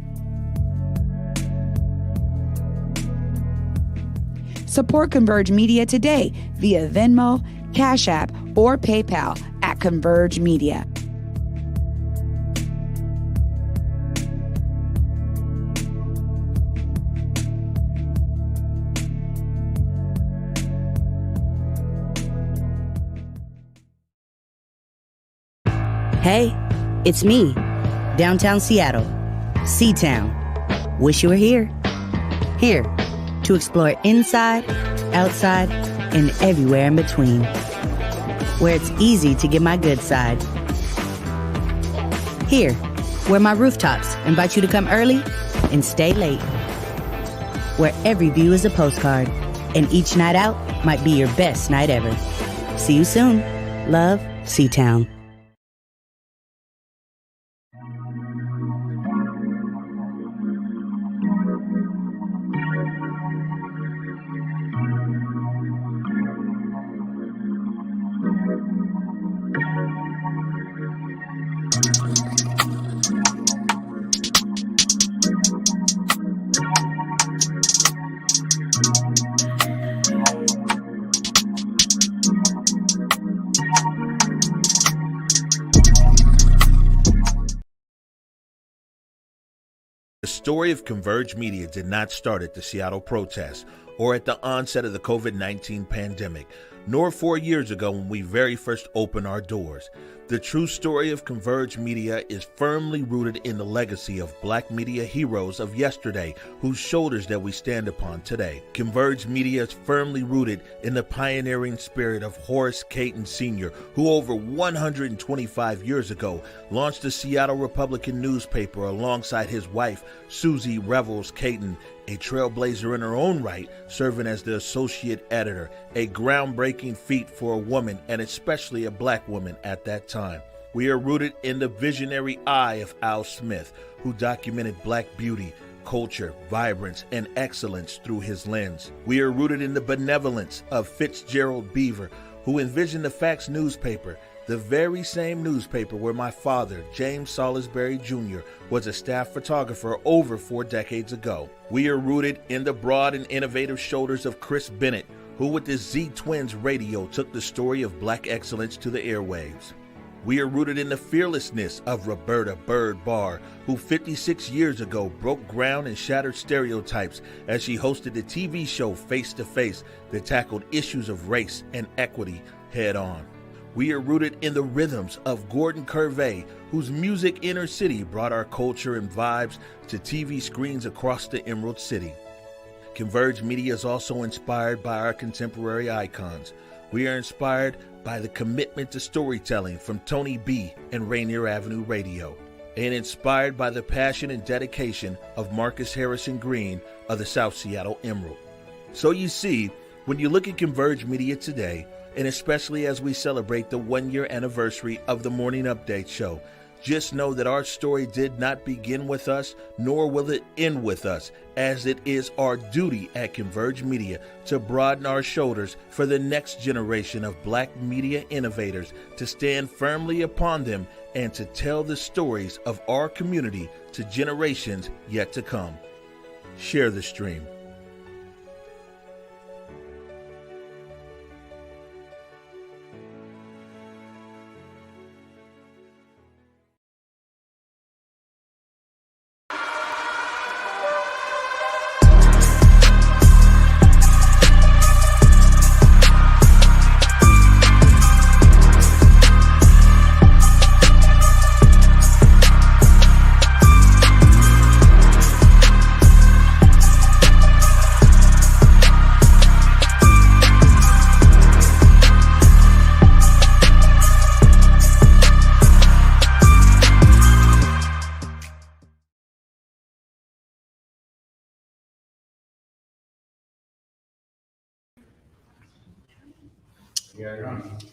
[SPEAKER 13] Support Converge Media today via Venmo, Cash App, or PayPal at Converge Media.
[SPEAKER 14] Hey, it's me, downtown Seattle. Seatown. Wish you were here. Here to explore inside, outside, and everywhere in between. Where it's easy to get my good side. Here, where my rooftops invite you to come early and stay late. Where every view is a postcard, and each night out might be your best night ever. See you soon. Love, Seatown.
[SPEAKER 5] The story of Converge Media did not start at the Seattle protests or at the onset of the COVID-19 pandemic, nor 4 years ago when we very first opened our doors. The true story of Converge Media is firmly rooted in the legacy of Black media heroes of yesterday whose shoulders that we stand upon today. Converge Media is firmly rooted in the pioneering spirit of Horace Caton Sr., who over 125 years ago launched the Seattle Republican newspaper alongside his wife, Susie Revels Caton, a trailblazer in her own right, serving as the associate editor, a groundbreaking feat for a woman and especially a Black woman at that time. We are rooted in the visionary eye of Al Smith, who documented Black beauty, culture, vibrance, and excellence through his lens. We are rooted in the benevolence of Fitzgerald Beaver, who envisioned the Facts newspaper, the very same newspaper where my father, James Salisbury Jr., was a staff photographer over 4 decades ago. We are rooted in the broad and innovative shoulders of Chris Bennett, who with his Z-Twins radio took the story of Black excellence to the airwaves. We are rooted in the fearlessness of Roberta Bird Barr, who 56 years ago broke ground and shattered stereotypes as she hosted the TV show Face to Face that tackled issues of race and equity head on. We are rooted in the rhythms of Gordon Curvey, whose music Inner City brought our culture and vibes to TV screens across the Emerald City. Converge Media is also inspired by our contemporary icons. We are inspired by the commitment to storytelling from Tony B and Rainier Avenue Radio, and inspired by the passion and dedication of Marcus Harrison Green of the South Seattle Emerald. So you see, when you look at Converge Media today, and especially as we celebrate the 1-year anniversary of the Morning Update Show, just know that our story did not begin with us, nor will it end with us, as it is our duty at Converge Media to broaden our shoulders for the next generation of Black media innovators, to stand firmly upon them and to tell the stories of our community to generations yet to come. Share the stream.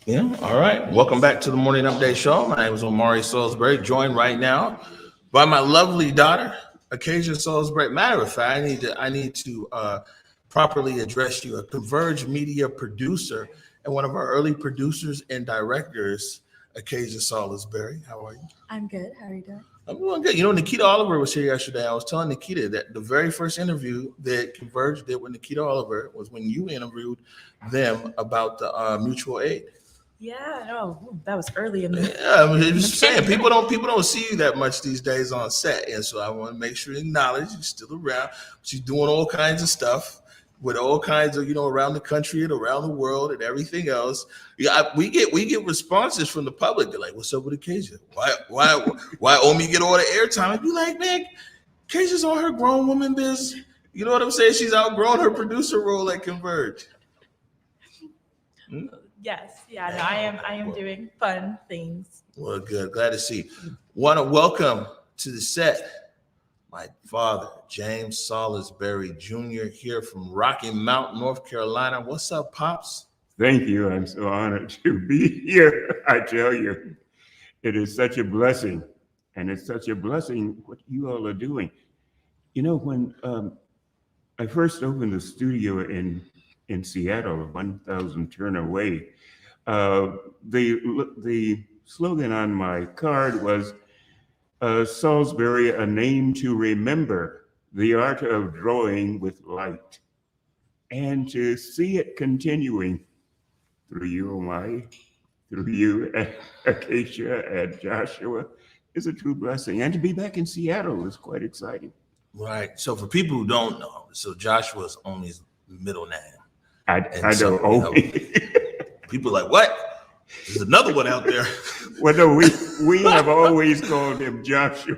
[SPEAKER 5] Yeah, all right. Welcome back to the Morning Update Show. My name is Omari Salisbury, joined right now by my lovely daughter, Acacia Salisbury. Matter of fact, I need to properly address you, a Converge Media producer and one of our early producers and directors, Acacia Salisbury. How are you?
[SPEAKER 15] I'm good. How are you doing?
[SPEAKER 5] I'm doing good. You know, Nikita Oliver was here yesterday. I was telling Nikita that the very first interview that Converge did with Nikita Oliver was when you interviewed them about the mutual aid.
[SPEAKER 15] Yeah, no, that was early in the.
[SPEAKER 5] Yeah, I mean, just saying, people don't see you that much these days on set, and so I want to make sure you acknowledge you're still around. She's doing all kinds of stuff with all kinds of, around the country and around the world and everything else. Yeah, we get responses from the public. They're like, "What's up with Acacia? Why Omi get all the airtime?" I'd be like, "Man, Keisha's on her grown woman biz. You know what I'm saying? She's outgrown her producer role at Converge.
[SPEAKER 15] Yes, yeah, no, I am doing fun things.
[SPEAKER 5] Well, good. Glad to see. Want to welcome to the set my father, James Salisbury Jr., here from Rocky Mount, North Carolina. What's up, Pops?
[SPEAKER 16] Thank you. I'm so honored to be here. I tell you, it is such a blessing. And it's such a blessing what you all are doing. You know, when I first opened the studio in Seattle, 1000 Turner Way, the slogan on my card was Salisbury, a name to remember, the art of drawing with light. And to see it continuing through you, Omari, through you, Acacia, and Joshua, is a true blessing. And to be back in Seattle is quite exciting.
[SPEAKER 5] Right. So for people who don't know, so Joshua's only his middle name.
[SPEAKER 16] I
[SPEAKER 5] so,
[SPEAKER 16] don't know.
[SPEAKER 5] People are like, what? There's another one out there.
[SPEAKER 16] Well, no, we have always called him Joshua,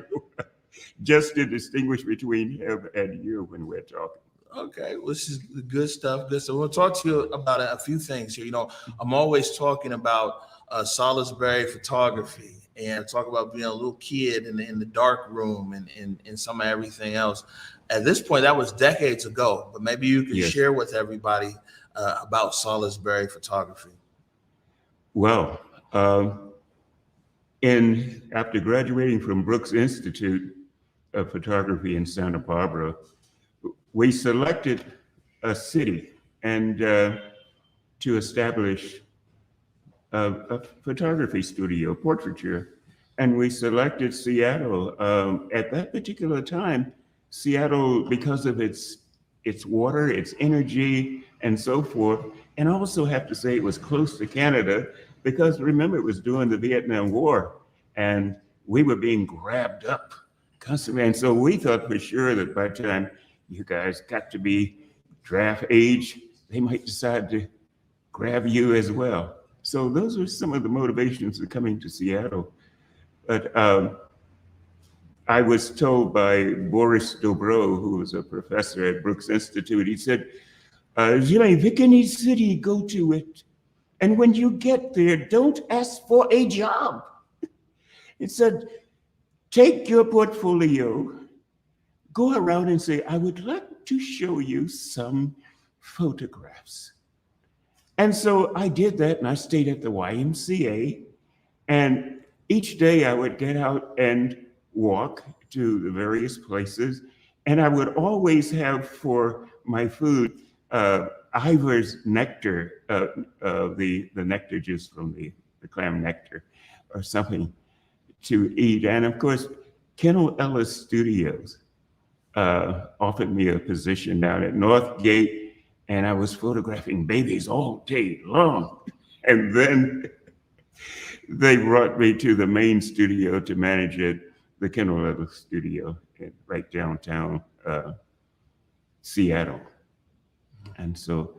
[SPEAKER 16] just to distinguish between him and you when we're talking.
[SPEAKER 5] Okay, well, this is good stuff. Good. So we'll talk to you about a few things here. You know, I'm always talking about Salisbury photography and talk about being a little kid in the dark room and some of everything else. At this point, that was decades ago, but maybe you can share with everybody about Salisbury photography.
[SPEAKER 16] Well, after graduating from Brooks Institute of Photography in Santa Barbara, we selected a city and to establish a photography studio, portraiture, and we selected Seattle. At that particular time, Seattle, because of its water, its energy, and so forth, and I also have to say it was close to Canada, because remember, it was during the Vietnam War, and we were being grabbed up constantly, and so we thought for sure that by the time you guys got to be draft age, they might decide to grab you as well. So those are some of the motivations of coming to Seattle. But I was told by Boris Dobro, who was a professor at Brooks Institute, he said, Zahilay, pick any city, go to it. And when you get there, don't ask for a job. It said, take your portfolio, go around and say, I would like to show you some photographs. And so I did that, and I stayed at the YMCA, and each day I would get out and walk to the various places, and I would always have for my food Ivar's nectar, the nectar juice from the clam nectar or something to eat. And of course, Kendall Ellis Studios offered me a position down at Northgate, and I was photographing babies all day long. And then they brought me to the main studio to manage it, the Kendall Ellis Studio, right downtown Seattle. And so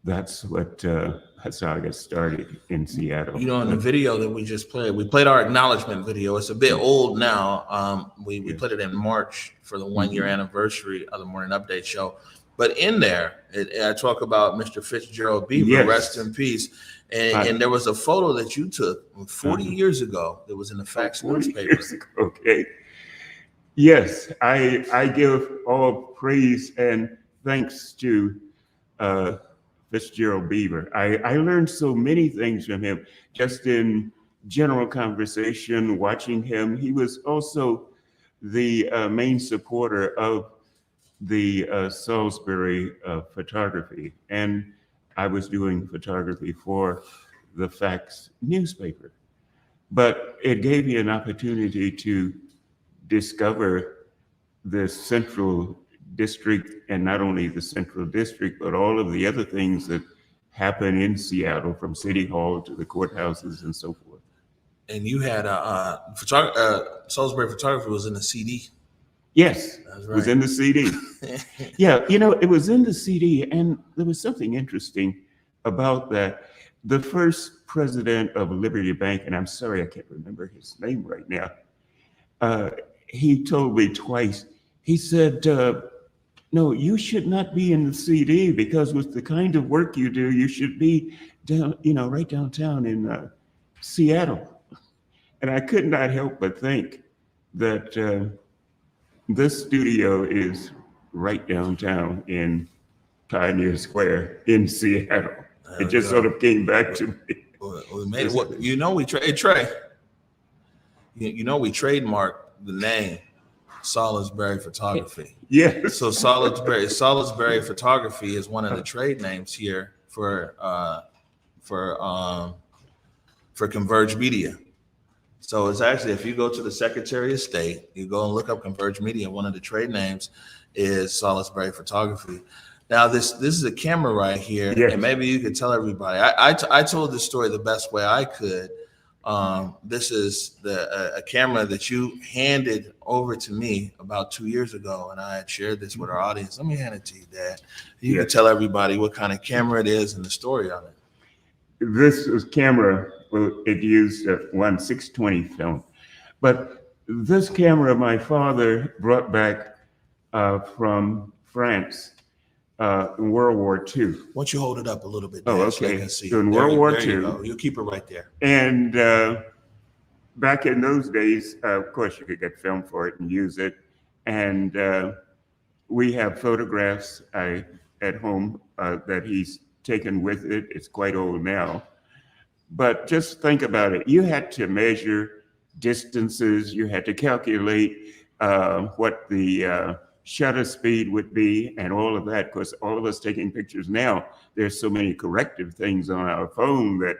[SPEAKER 16] that's how I got started in Seattle.
[SPEAKER 5] You know, in the video that we just played, we played our acknowledgement video. It's a bit old now. We played it in March for the 1 year anniversary of the Morning Update show. But in there, I talk about Mr. Fitzgerald Beaver, rest in peace. And there was a photo that you took 40 years ago that was in the Facts newspaper.
[SPEAKER 16] Okay. Yes, I give all praise and thanks to Fitzgerald Beaver. I learned so many things from him, just in general conversation, watching him. He was also the main supporter of the Salisbury photography, and I was doing photography for the Facts newspaper. But it gave me an opportunity to discover the Central District, and not only the Central District, but all of the other things that happen in Seattle, from City Hall to the courthouses and so forth.
[SPEAKER 5] And you had Salisbury photography was in the CD.
[SPEAKER 16] Yes,
[SPEAKER 5] right.
[SPEAKER 16] It was in the CD. Yeah, you know, it was in the CD, and there was something interesting about that. The first president of Liberty Bank, and I'm sorry I can't remember his name right now, he told me twice, he said, no, you should not be in the CD because with the kind of work you do, you should be down, right downtown in Seattle. And I could not help but think that this studio is right downtown in Pioneer Square in Seattle. It just sort of came back to me.
[SPEAKER 5] We made it. We Trey. We trademarked the name Salisbury Photography.
[SPEAKER 16] Yeah.
[SPEAKER 5] So Salisbury Photography is one of the trade names here for Converge Media. So it's actually, if you go to the Secretary of State, you go and look up Converge Media, one of the trade names is Salisbury Photography. Now this is a camera right here, yes. And maybe you could tell everybody. I told this story the best way I could. This is a camera that you handed over to me about 2 years ago, and I had shared this with our audience. Let me hand it to you, Dad. You can tell everybody what kind of camera it is and the story on it.
[SPEAKER 16] This is camera. It used a 1/620 film, but this camera my father brought back from France in World War II.
[SPEAKER 5] Why don't you hold it up a little bit?
[SPEAKER 16] Oh,
[SPEAKER 5] so
[SPEAKER 16] okay.
[SPEAKER 5] I can see.
[SPEAKER 16] So in World War II,
[SPEAKER 5] you keep it right there.
[SPEAKER 16] And back in those days, of course, you could get film for it and use it. And we have photographs at home that he's taken with it. It's quite old now. But just think about it. You had to measure distances. You had to calculate what the shutter speed would be and all of that. Because all of us taking pictures now, there's so many corrective things on our phone that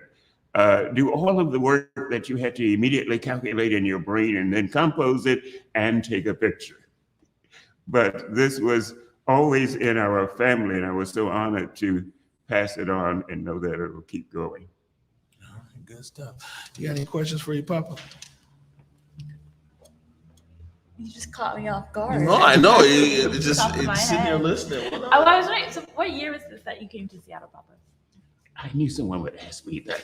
[SPEAKER 16] do all of the work that you had to immediately calculate in your brain and then compose it and take a picture. But this was always in our family, and I was so honored to pass it on and know that it will keep going.
[SPEAKER 5] Good stuff. You got any questions for your Papa?
[SPEAKER 15] You just caught me off guard.
[SPEAKER 5] No, I know. It's sitting there listening.
[SPEAKER 15] I was right. So what year was this that you came to Seattle, Papa?
[SPEAKER 16] I knew someone would ask me that.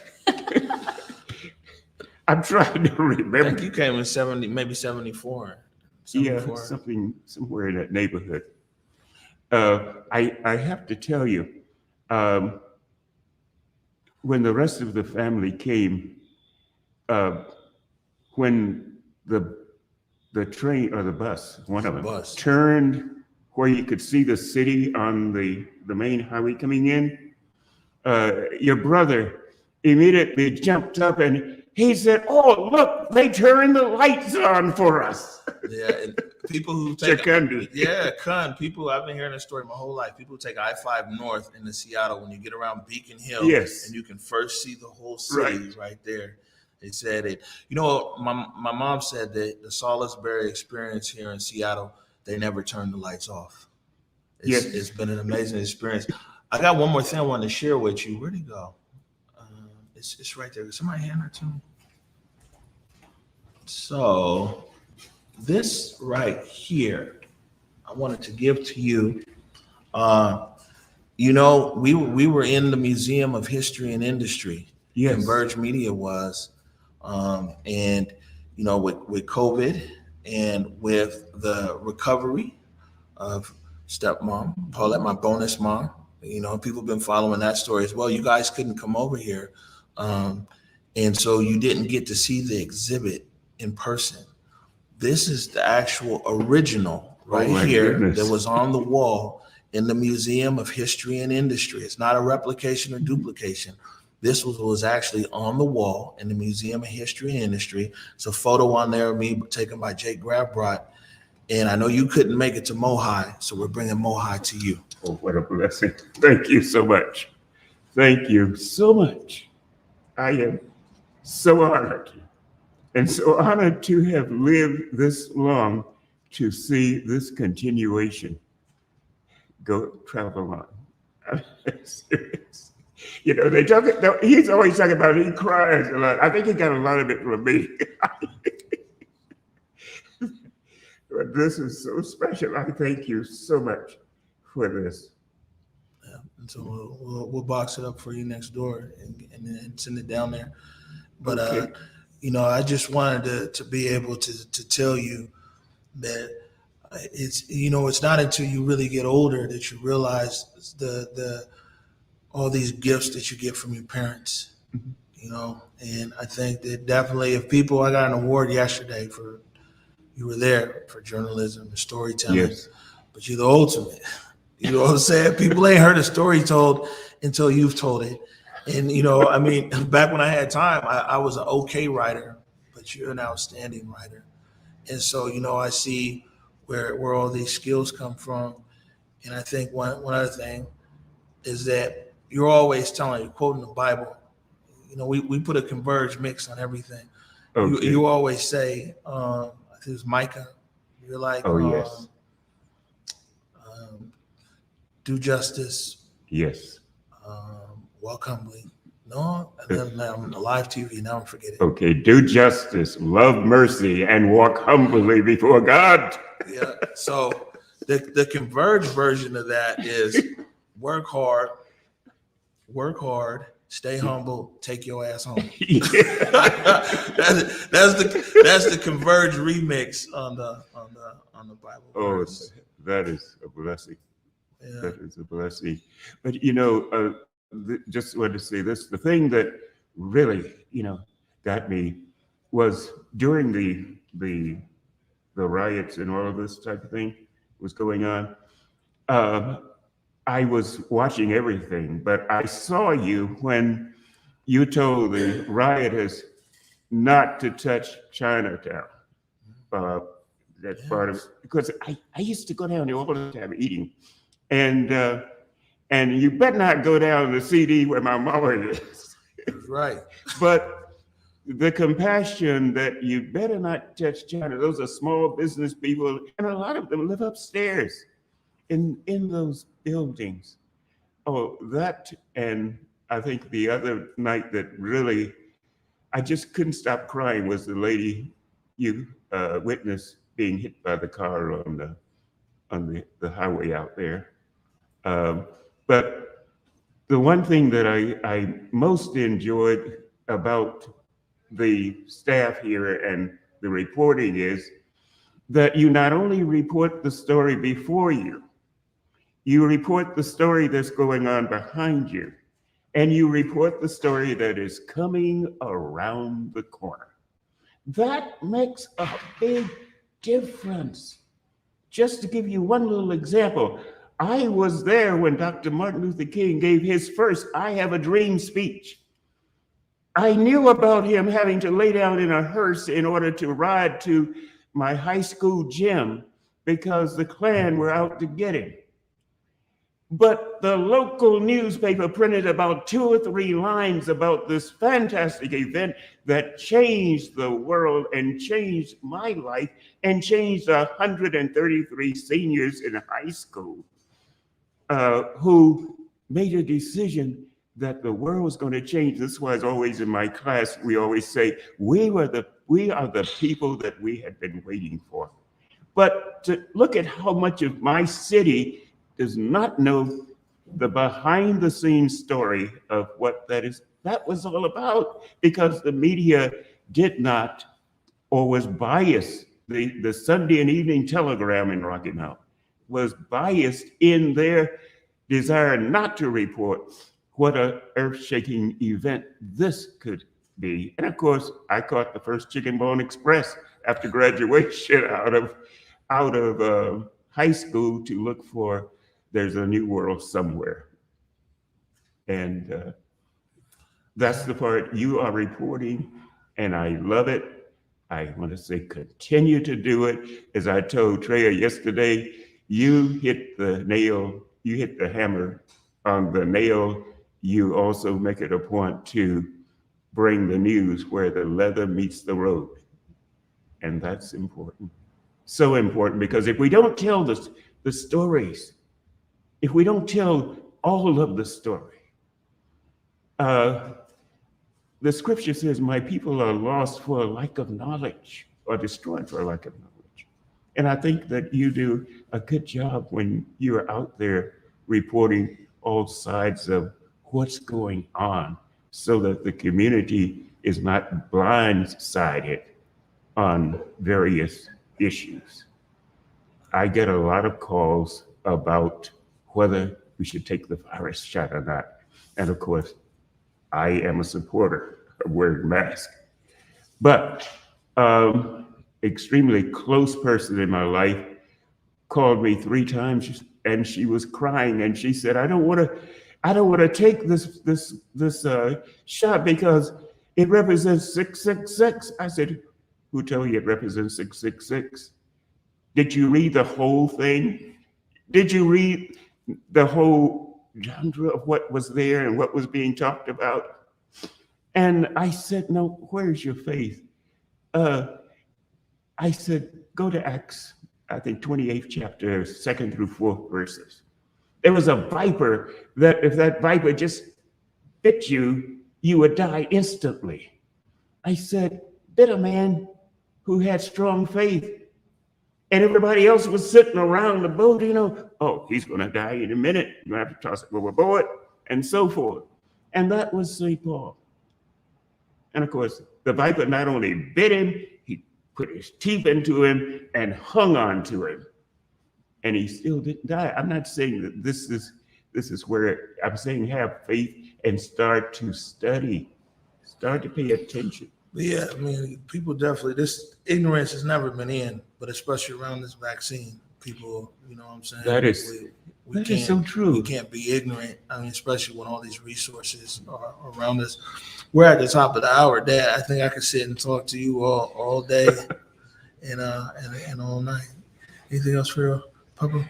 [SPEAKER 16] I'm trying to remember.
[SPEAKER 5] I think you came in 70, maybe 74.
[SPEAKER 16] Yeah, somewhere in that neighborhood. I have to tell you, when the rest of the family came, when the train or the bus, one of them, turned where you could see the city on the main highway coming in, your brother immediately jumped up and he said, "Oh, look, they turned the lights on for us."
[SPEAKER 5] Yeah, and people who take people, I've been hearing this story my whole life. People take I-5 north into Seattle when you get around Beacon Hill,
[SPEAKER 16] yes,
[SPEAKER 5] and you can first see the whole city right there. They said it. My mom said that the Salisbury experience here in Seattle, they never turned the lights off. It's been an amazing experience. I got one more thing I wanted to share with you. Where'd it go? It's right there. Somebody hand it to me. So this right here, I wanted to give to you. We were in the Museum of History and Industry.
[SPEAKER 16] Yes.
[SPEAKER 5] Converge Media was. And with COVID and with the recovery of stepmom, Paulette, my bonus mom, people have been following that story as well. You guys couldn't come over here. And so you didn't get to see the exhibit in person. This is the actual original here that was on the wall in the Museum of History and Industry. It's not a replication or duplication. This was actually on the wall in the Museum of History and Industry. It's a photo on there of me taken by Jake Grabrot. And I know you couldn't make it to Mohai, so we're bringing Mohai to you.
[SPEAKER 16] Oh, what a blessing. Thank you so much. Thank you so much. I am so honored and so honored to have lived this long to see this continuation travel on. I'm serious. They talk. He's always talking about it. He cries a lot. I think he got a lot of it from me. But this is so special. I thank you so much for this.
[SPEAKER 5] Yeah, and so we'll box it up for you next door and send it down there. But
[SPEAKER 16] okay.
[SPEAKER 5] I just wanted to be able to tell you that
[SPEAKER 11] it's, it's not until you really get older that you realize all these gifts that you get from your parents, and I think that definitely I got an award yesterday you were there for journalism and storytelling,
[SPEAKER 16] Yes.
[SPEAKER 11] but you're the ultimate. You know what I'm saying? People ain't heard a story told until you've told it. And, back when I had time, I was an okay writer, but you're an outstanding writer. And so, I see where all these skills come from. And I think one other thing is that you're always you're quoting the Bible. We put a converge mix on everything.
[SPEAKER 16] Okay.
[SPEAKER 11] You always say, I think it was Micah, you're like,
[SPEAKER 16] yes.
[SPEAKER 11] Do justice.
[SPEAKER 16] Yes.
[SPEAKER 11] Walk humbly. No, I'm live TV. Now I'm forgetting.
[SPEAKER 16] Okay, do justice, love mercy, and walk humbly before God.
[SPEAKER 11] Yeah. So the converge version of that is work hard, stay humble, take your ass home. that's the converge remix on the Bible.
[SPEAKER 16] Oh,
[SPEAKER 11] verse.
[SPEAKER 16] that is a blessing.
[SPEAKER 11] Yeah.
[SPEAKER 16] That is a blessing. But just wanted to say this: the thing that really, got me was during the riots and all of this type of thing was going on. I was watching everything, but I saw you when you told the rioters not to touch Chinatown. That's part of it, because I used to go down there all the time eating, and you better not go down the CD where my mama is.
[SPEAKER 11] Right.
[SPEAKER 16] But the compassion that you better not touch China. Those are small business people, and a lot of them live upstairs in those buildings. Oh, that, and I think the other night that really, I just couldn't stop crying was the lady you witnessed being hit by the car on the highway out there. But the one thing that I most enjoyed about the staff here and the reporting is that you not only report the story before you report the story that's going on behind you, and you report the story that is coming around the corner. That makes a big difference. Just to give you one little example, I was there when Dr. Martin Luther King gave his first I Have a Dream speech. I knew about him having to lay down in a hearse in order to ride to my high school gym because the Klan were out to get him. But the local newspaper printed about 2 or 3 lines about this fantastic event that changed the world and changed my life and changed 133 seniors in high school who made a decision that the world was going to change. This was always in my class. We always say, we are the people that we had been waiting for. But to look at how much of my city does not know the behind the scenes story of what that was all about, because the media did not, or was biased. The Sunday and Evening Telegram in Rocky Mount was biased in their desire not to report what an earth-shaking event this could be. And of course, I caught the first Chicken Bone Express after graduation out of high school to look for There's a New World Somewhere. And that's the part you are reporting, and I love it. I want to say continue to do it. As I told Treya yesterday, you hit the hammer on the nail. You also make it a point to bring the news where the leather meets the road. And that's important. So important, because if we don't tell the stories, if we don't tell all of the story, the scripture says, my people are lost for a lack of knowledge, or destroyed for a lack of knowledge. And I think that you do a good job when you're out there reporting all sides of what's going on, so that the community is not blindsided on various issues. I get a lot of calls about whether we should take the virus shot or not. And of course, I am a supporter of wearing masks. But extremely close person in my life called me 3 times and she was crying and she said, I don't want to take this shot because it represents 666. I said, who told you it represents 666? Did you read the whole thing? Did you read the whole genre of what was there and what was being talked about? And I said, no, where's your faith? I said, go to Acts, I think 28th chapter, 2nd through 4th verses. There was a viper that if that viper just bit you, you would die instantly. I said, bit a man who had strong faith. And everybody else was sitting around the boat, oh, he's going to die in a minute. You're going to have to toss him overboard, and so forth. And that was St. Paul. And of course, the viper not only bit him, he put his teeth into him and hung on to him. And he still didn't die. I'm not saying that this is where I'm saying have faith and start to study, start to pay attention.
[SPEAKER 11] Yeah, I mean, people definitely, this ignorance has never been in, but especially around this vaccine, people, you know what I'm saying?
[SPEAKER 16] That is so true.
[SPEAKER 11] We can't be ignorant. I mean, especially when all these resources are around us. We're at the top of the hour, Dad. I think I could sit and talk to you all day and all night. Anything else for you, Papa?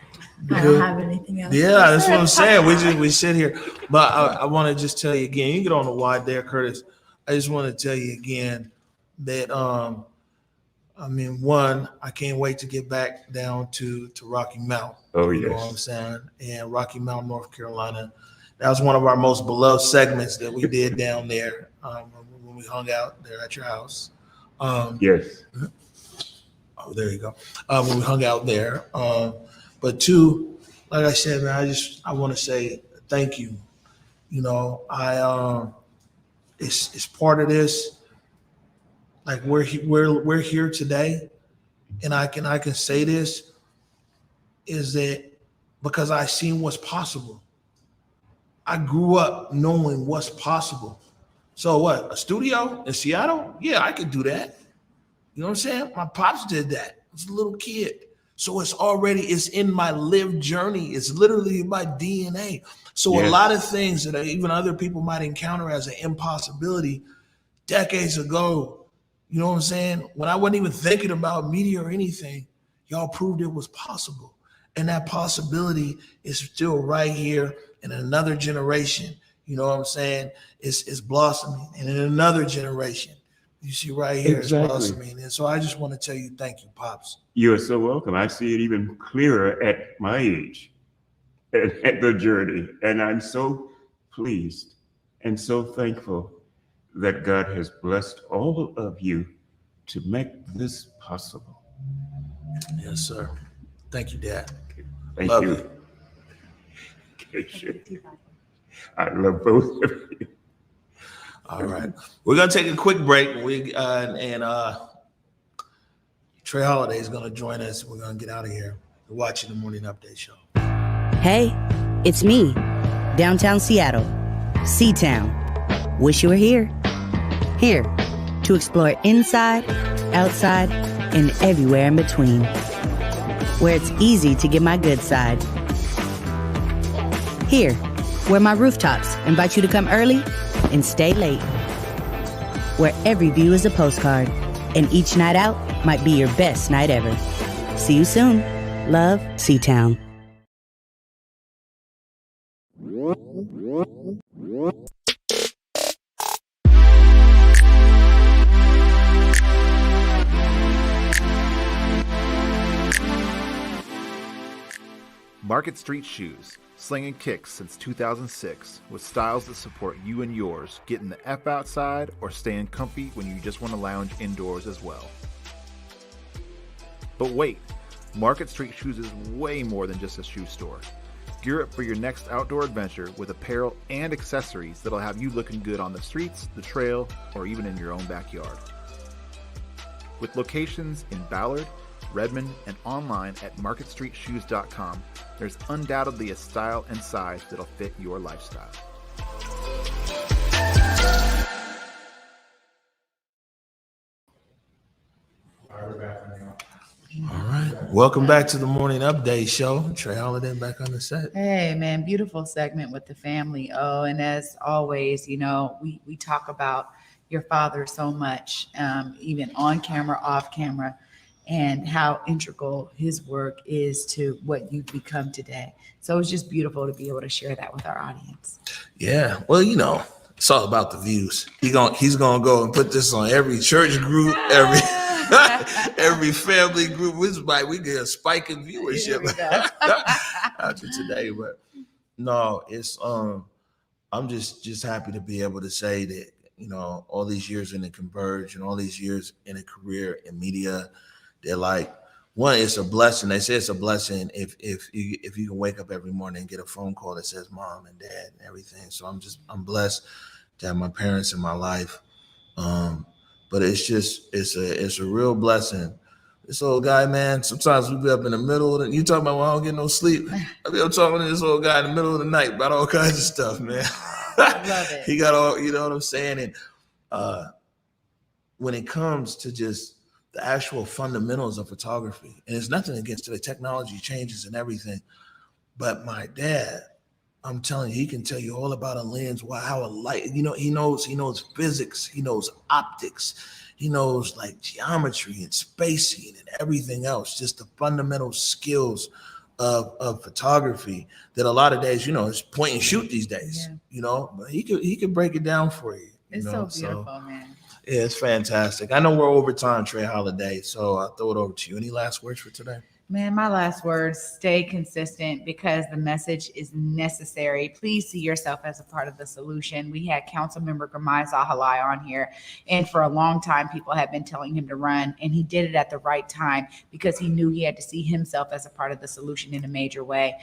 [SPEAKER 15] I don't have anything else.
[SPEAKER 11] Yeah, that's what I'm saying. We sit here, but I want to just tell you again. You get on the wide there, Curtis. I just want to tell you again that I mean, one, I can't wait to get back down to Rocky Mount.
[SPEAKER 16] Oh,
[SPEAKER 11] You know
[SPEAKER 16] yes.
[SPEAKER 11] what I'm saying? And Rocky Mount, North Carolina. That was one of our most beloved segments that we did down there when we hung out there at your house.
[SPEAKER 16] Yes.
[SPEAKER 11] Oh, there you go. When we hung out there. But two, like I said, man, I want to say thank you. You know, it's part of this. Like we're here today, and I can say this is that because I seen what's possible. I grew up knowing what's possible. So what? A studio in Seattle? Yeah, I could do that. You know what I'm saying? My pops did that. I was a little kid. So it's in my lived journey. It's literally my DNA. So
[SPEAKER 16] Yes.
[SPEAKER 11] a lot of things that even other people might encounter as an impossibility decades ago, you know what I'm saying? When I wasn't even thinking about media or anything, y'all proved it was possible. And that possibility is still right here in another generation. You know what I'm saying? It's blossoming. And in another generation, you see right here,
[SPEAKER 16] Exactly.
[SPEAKER 11] it's blossoming. And so I just want to tell you, thank you, Pops.
[SPEAKER 16] You are so welcome. I see it even clearer at my age, at the journey. And I'm so pleased and so thankful that God has blessed all of you to make this possible.
[SPEAKER 11] Yes, sir. Thank you, Dad.
[SPEAKER 16] Thank
[SPEAKER 11] Love
[SPEAKER 16] you. I love both of you.
[SPEAKER 11] All right. We're going to take a quick break. Trey Holiday is going to join us. We're going to get out of here. We're watching the Morning Update Show.
[SPEAKER 14] Hey, it's me, downtown Seattle, C-Town. Wish you were here. Here to explore inside, outside, and everywhere in between. Where it's easy to get my good side. Here, where my rooftops invite you to come early and stay late. Where every view is a postcard, and each night out might be your best night ever. See you soon. Love, C-Town.
[SPEAKER 9] Market Street Shoes, slinging kicks since 2006, with styles that support you and yours, getting the F outside or staying comfy when you just want to lounge indoors as well. But wait, Market Street Shoes is way more than just a shoe store. Gear up for your next outdoor adventure with apparel and accessories that'll have you looking good on the streets, the trail, or even in your own backyard. With locations in Ballard, Redmond, and online at marketstreetshoes.com, there's undoubtedly a style and size that'll fit your lifestyle.
[SPEAKER 5] All right. Welcome back to the Morning Update Show. Trey Holiday back on the set.
[SPEAKER 4] Hey, man, beautiful segment with the family. Oh, and as always, you know, we talk about your father so much, even on camera, off camera, and how integral his work is to what you've become today. So it's just beautiful to be able to share that with our audience.
[SPEAKER 5] Yeah. Well, you know, it's all about the views. He's gonna go and put this on every church group, every family group. We get a spike in viewership after today. But no, it's I'm just happy to be able to say that, you know, all these years in the Converge and all these years in a career in media, they're like, one, it's a blessing. They say it's a blessing if you can wake up every morning and get a phone call that says mom and dad and everything. So I'm blessed to have my parents in my life. But it's a real blessing. This old guy, man, sometimes we be up in the middle of you talking about when I don't get no sleep. I be up talking to this old guy in the middle of the night about all kinds of stuff, man.
[SPEAKER 4] Love it.
[SPEAKER 5] He got all, you know what I'm saying? And when it comes to just the actual fundamentals of photography, and it's nothing against the technology changes and everything, but my dad, I'm telling you, he can tell you all about a lens, how a light, you know, he knows physics, he knows optics, he knows like geometry and spacing and everything else, just the fundamental skills of photography that a lot of days, you know, it's point and shoot these days, you know, but he could break it down for you.
[SPEAKER 4] It's so beautiful, man.
[SPEAKER 5] Yeah, it's fantastic. I know we're over time, Trey Holiday, so I'll throw it over to you. Any last words for today?
[SPEAKER 4] Man, my last words, stay consistent because the message is necessary. Please see yourself as a part of the solution. We had Councilmember Girmay Zahilay on here, and for a long time, people have been telling him to run, and he did it at the right time because he knew he had to see himself as a part of the solution in a major way.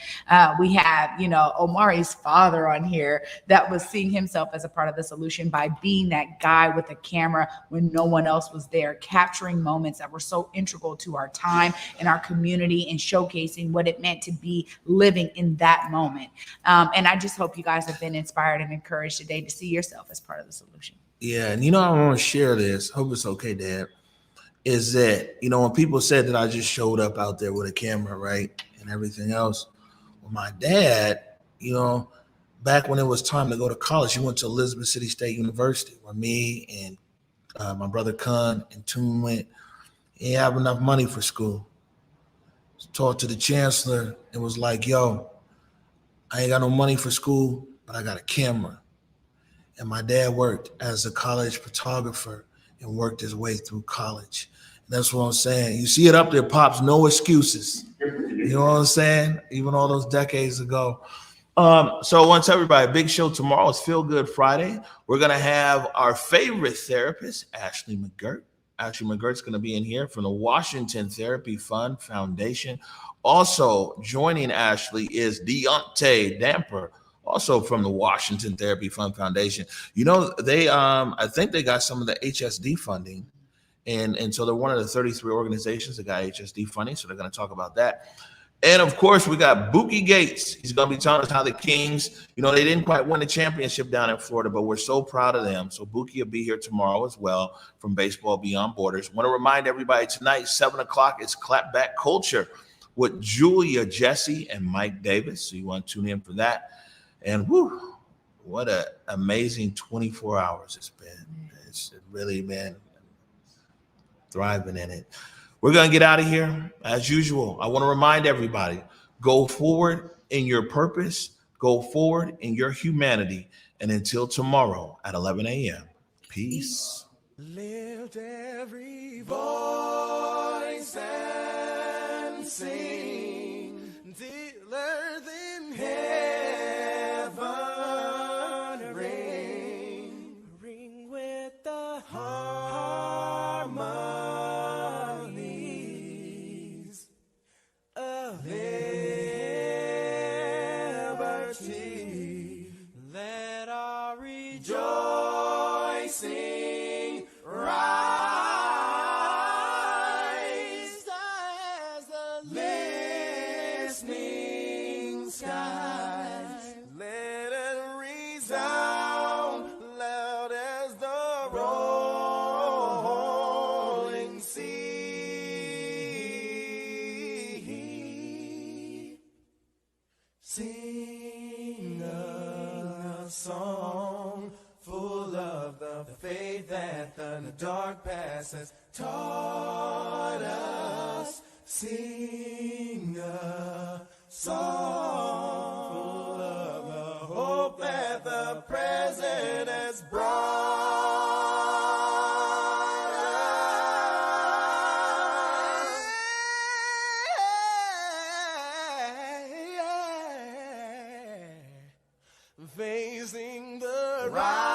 [SPEAKER 4] We have, you know, Omari's father on here that was seeing himself as a part of the solution by being that guy with a camera when no one else was there, capturing moments that were so integral to our time and our community, and showcasing what it meant to be living in that moment. And I just hope you guys have been inspired and encouraged today to see yourself as part of the solution.
[SPEAKER 5] Yeah, and you know, I want to share this. Hope it's okay, Dad. Is that, you know, when people said that I just showed up out there with a camera, right, and everything else, well, my dad, you know, back when it was time to go to college, he went to Elizabeth City State University, where me and my brother Kun and Toon went. He didn't have enough money for school. Talked to the chancellor and was like, yo, I ain't got no money for school, but I got a camera. And my dad worked as a college photographer and worked his way through college. And that's what I'm saying. You see it up there, Pops, no excuses. You know what I'm saying? Even all those decades ago. So once everybody, big show tomorrow. It's Feel Good Friday. We're going to have our favorite therapist, Ashley McGirt. Ashley McGirt's going to be in here from the Washington Therapy Fund Foundation. Also joining Ashley is Deontay Damper, also from the Washington Therapy Fund Foundation. You know, they I think they got some of the HSD funding. And so they're one of the 33 organizations that got HSD funding. So they're going to talk about that. And of course, we got Buki Gates. He's going to be telling us how the Kings, you know, they didn't quite win the championship down in Florida, but we're so proud of them. So Buki will be here tomorrow as well from Baseball Beyond Borders. Want to remind everybody tonight, 7 o'clock, is Clapback Culture with Julia Jesse and Mike Davis. So you want to tune in for that. And whew, what an amazing 24 hours it's been. It's really been thriving in it. We're going to get out of here. As usual, I want to remind everybody, go forward in your purpose, go forward in your humanity. And until tomorrow at 11 a.m., peace.
[SPEAKER 7] Lift every voice and sing till earth in heaven ring, ring with the harmonies of liberty. Let our rejoicing rise.
[SPEAKER 1] listening sky. Let it resound loud as the rolling sea. Sing a song full of the faith that the dark past has taught us. Sing a song full of the hope that the present has brought us. Facing the rise.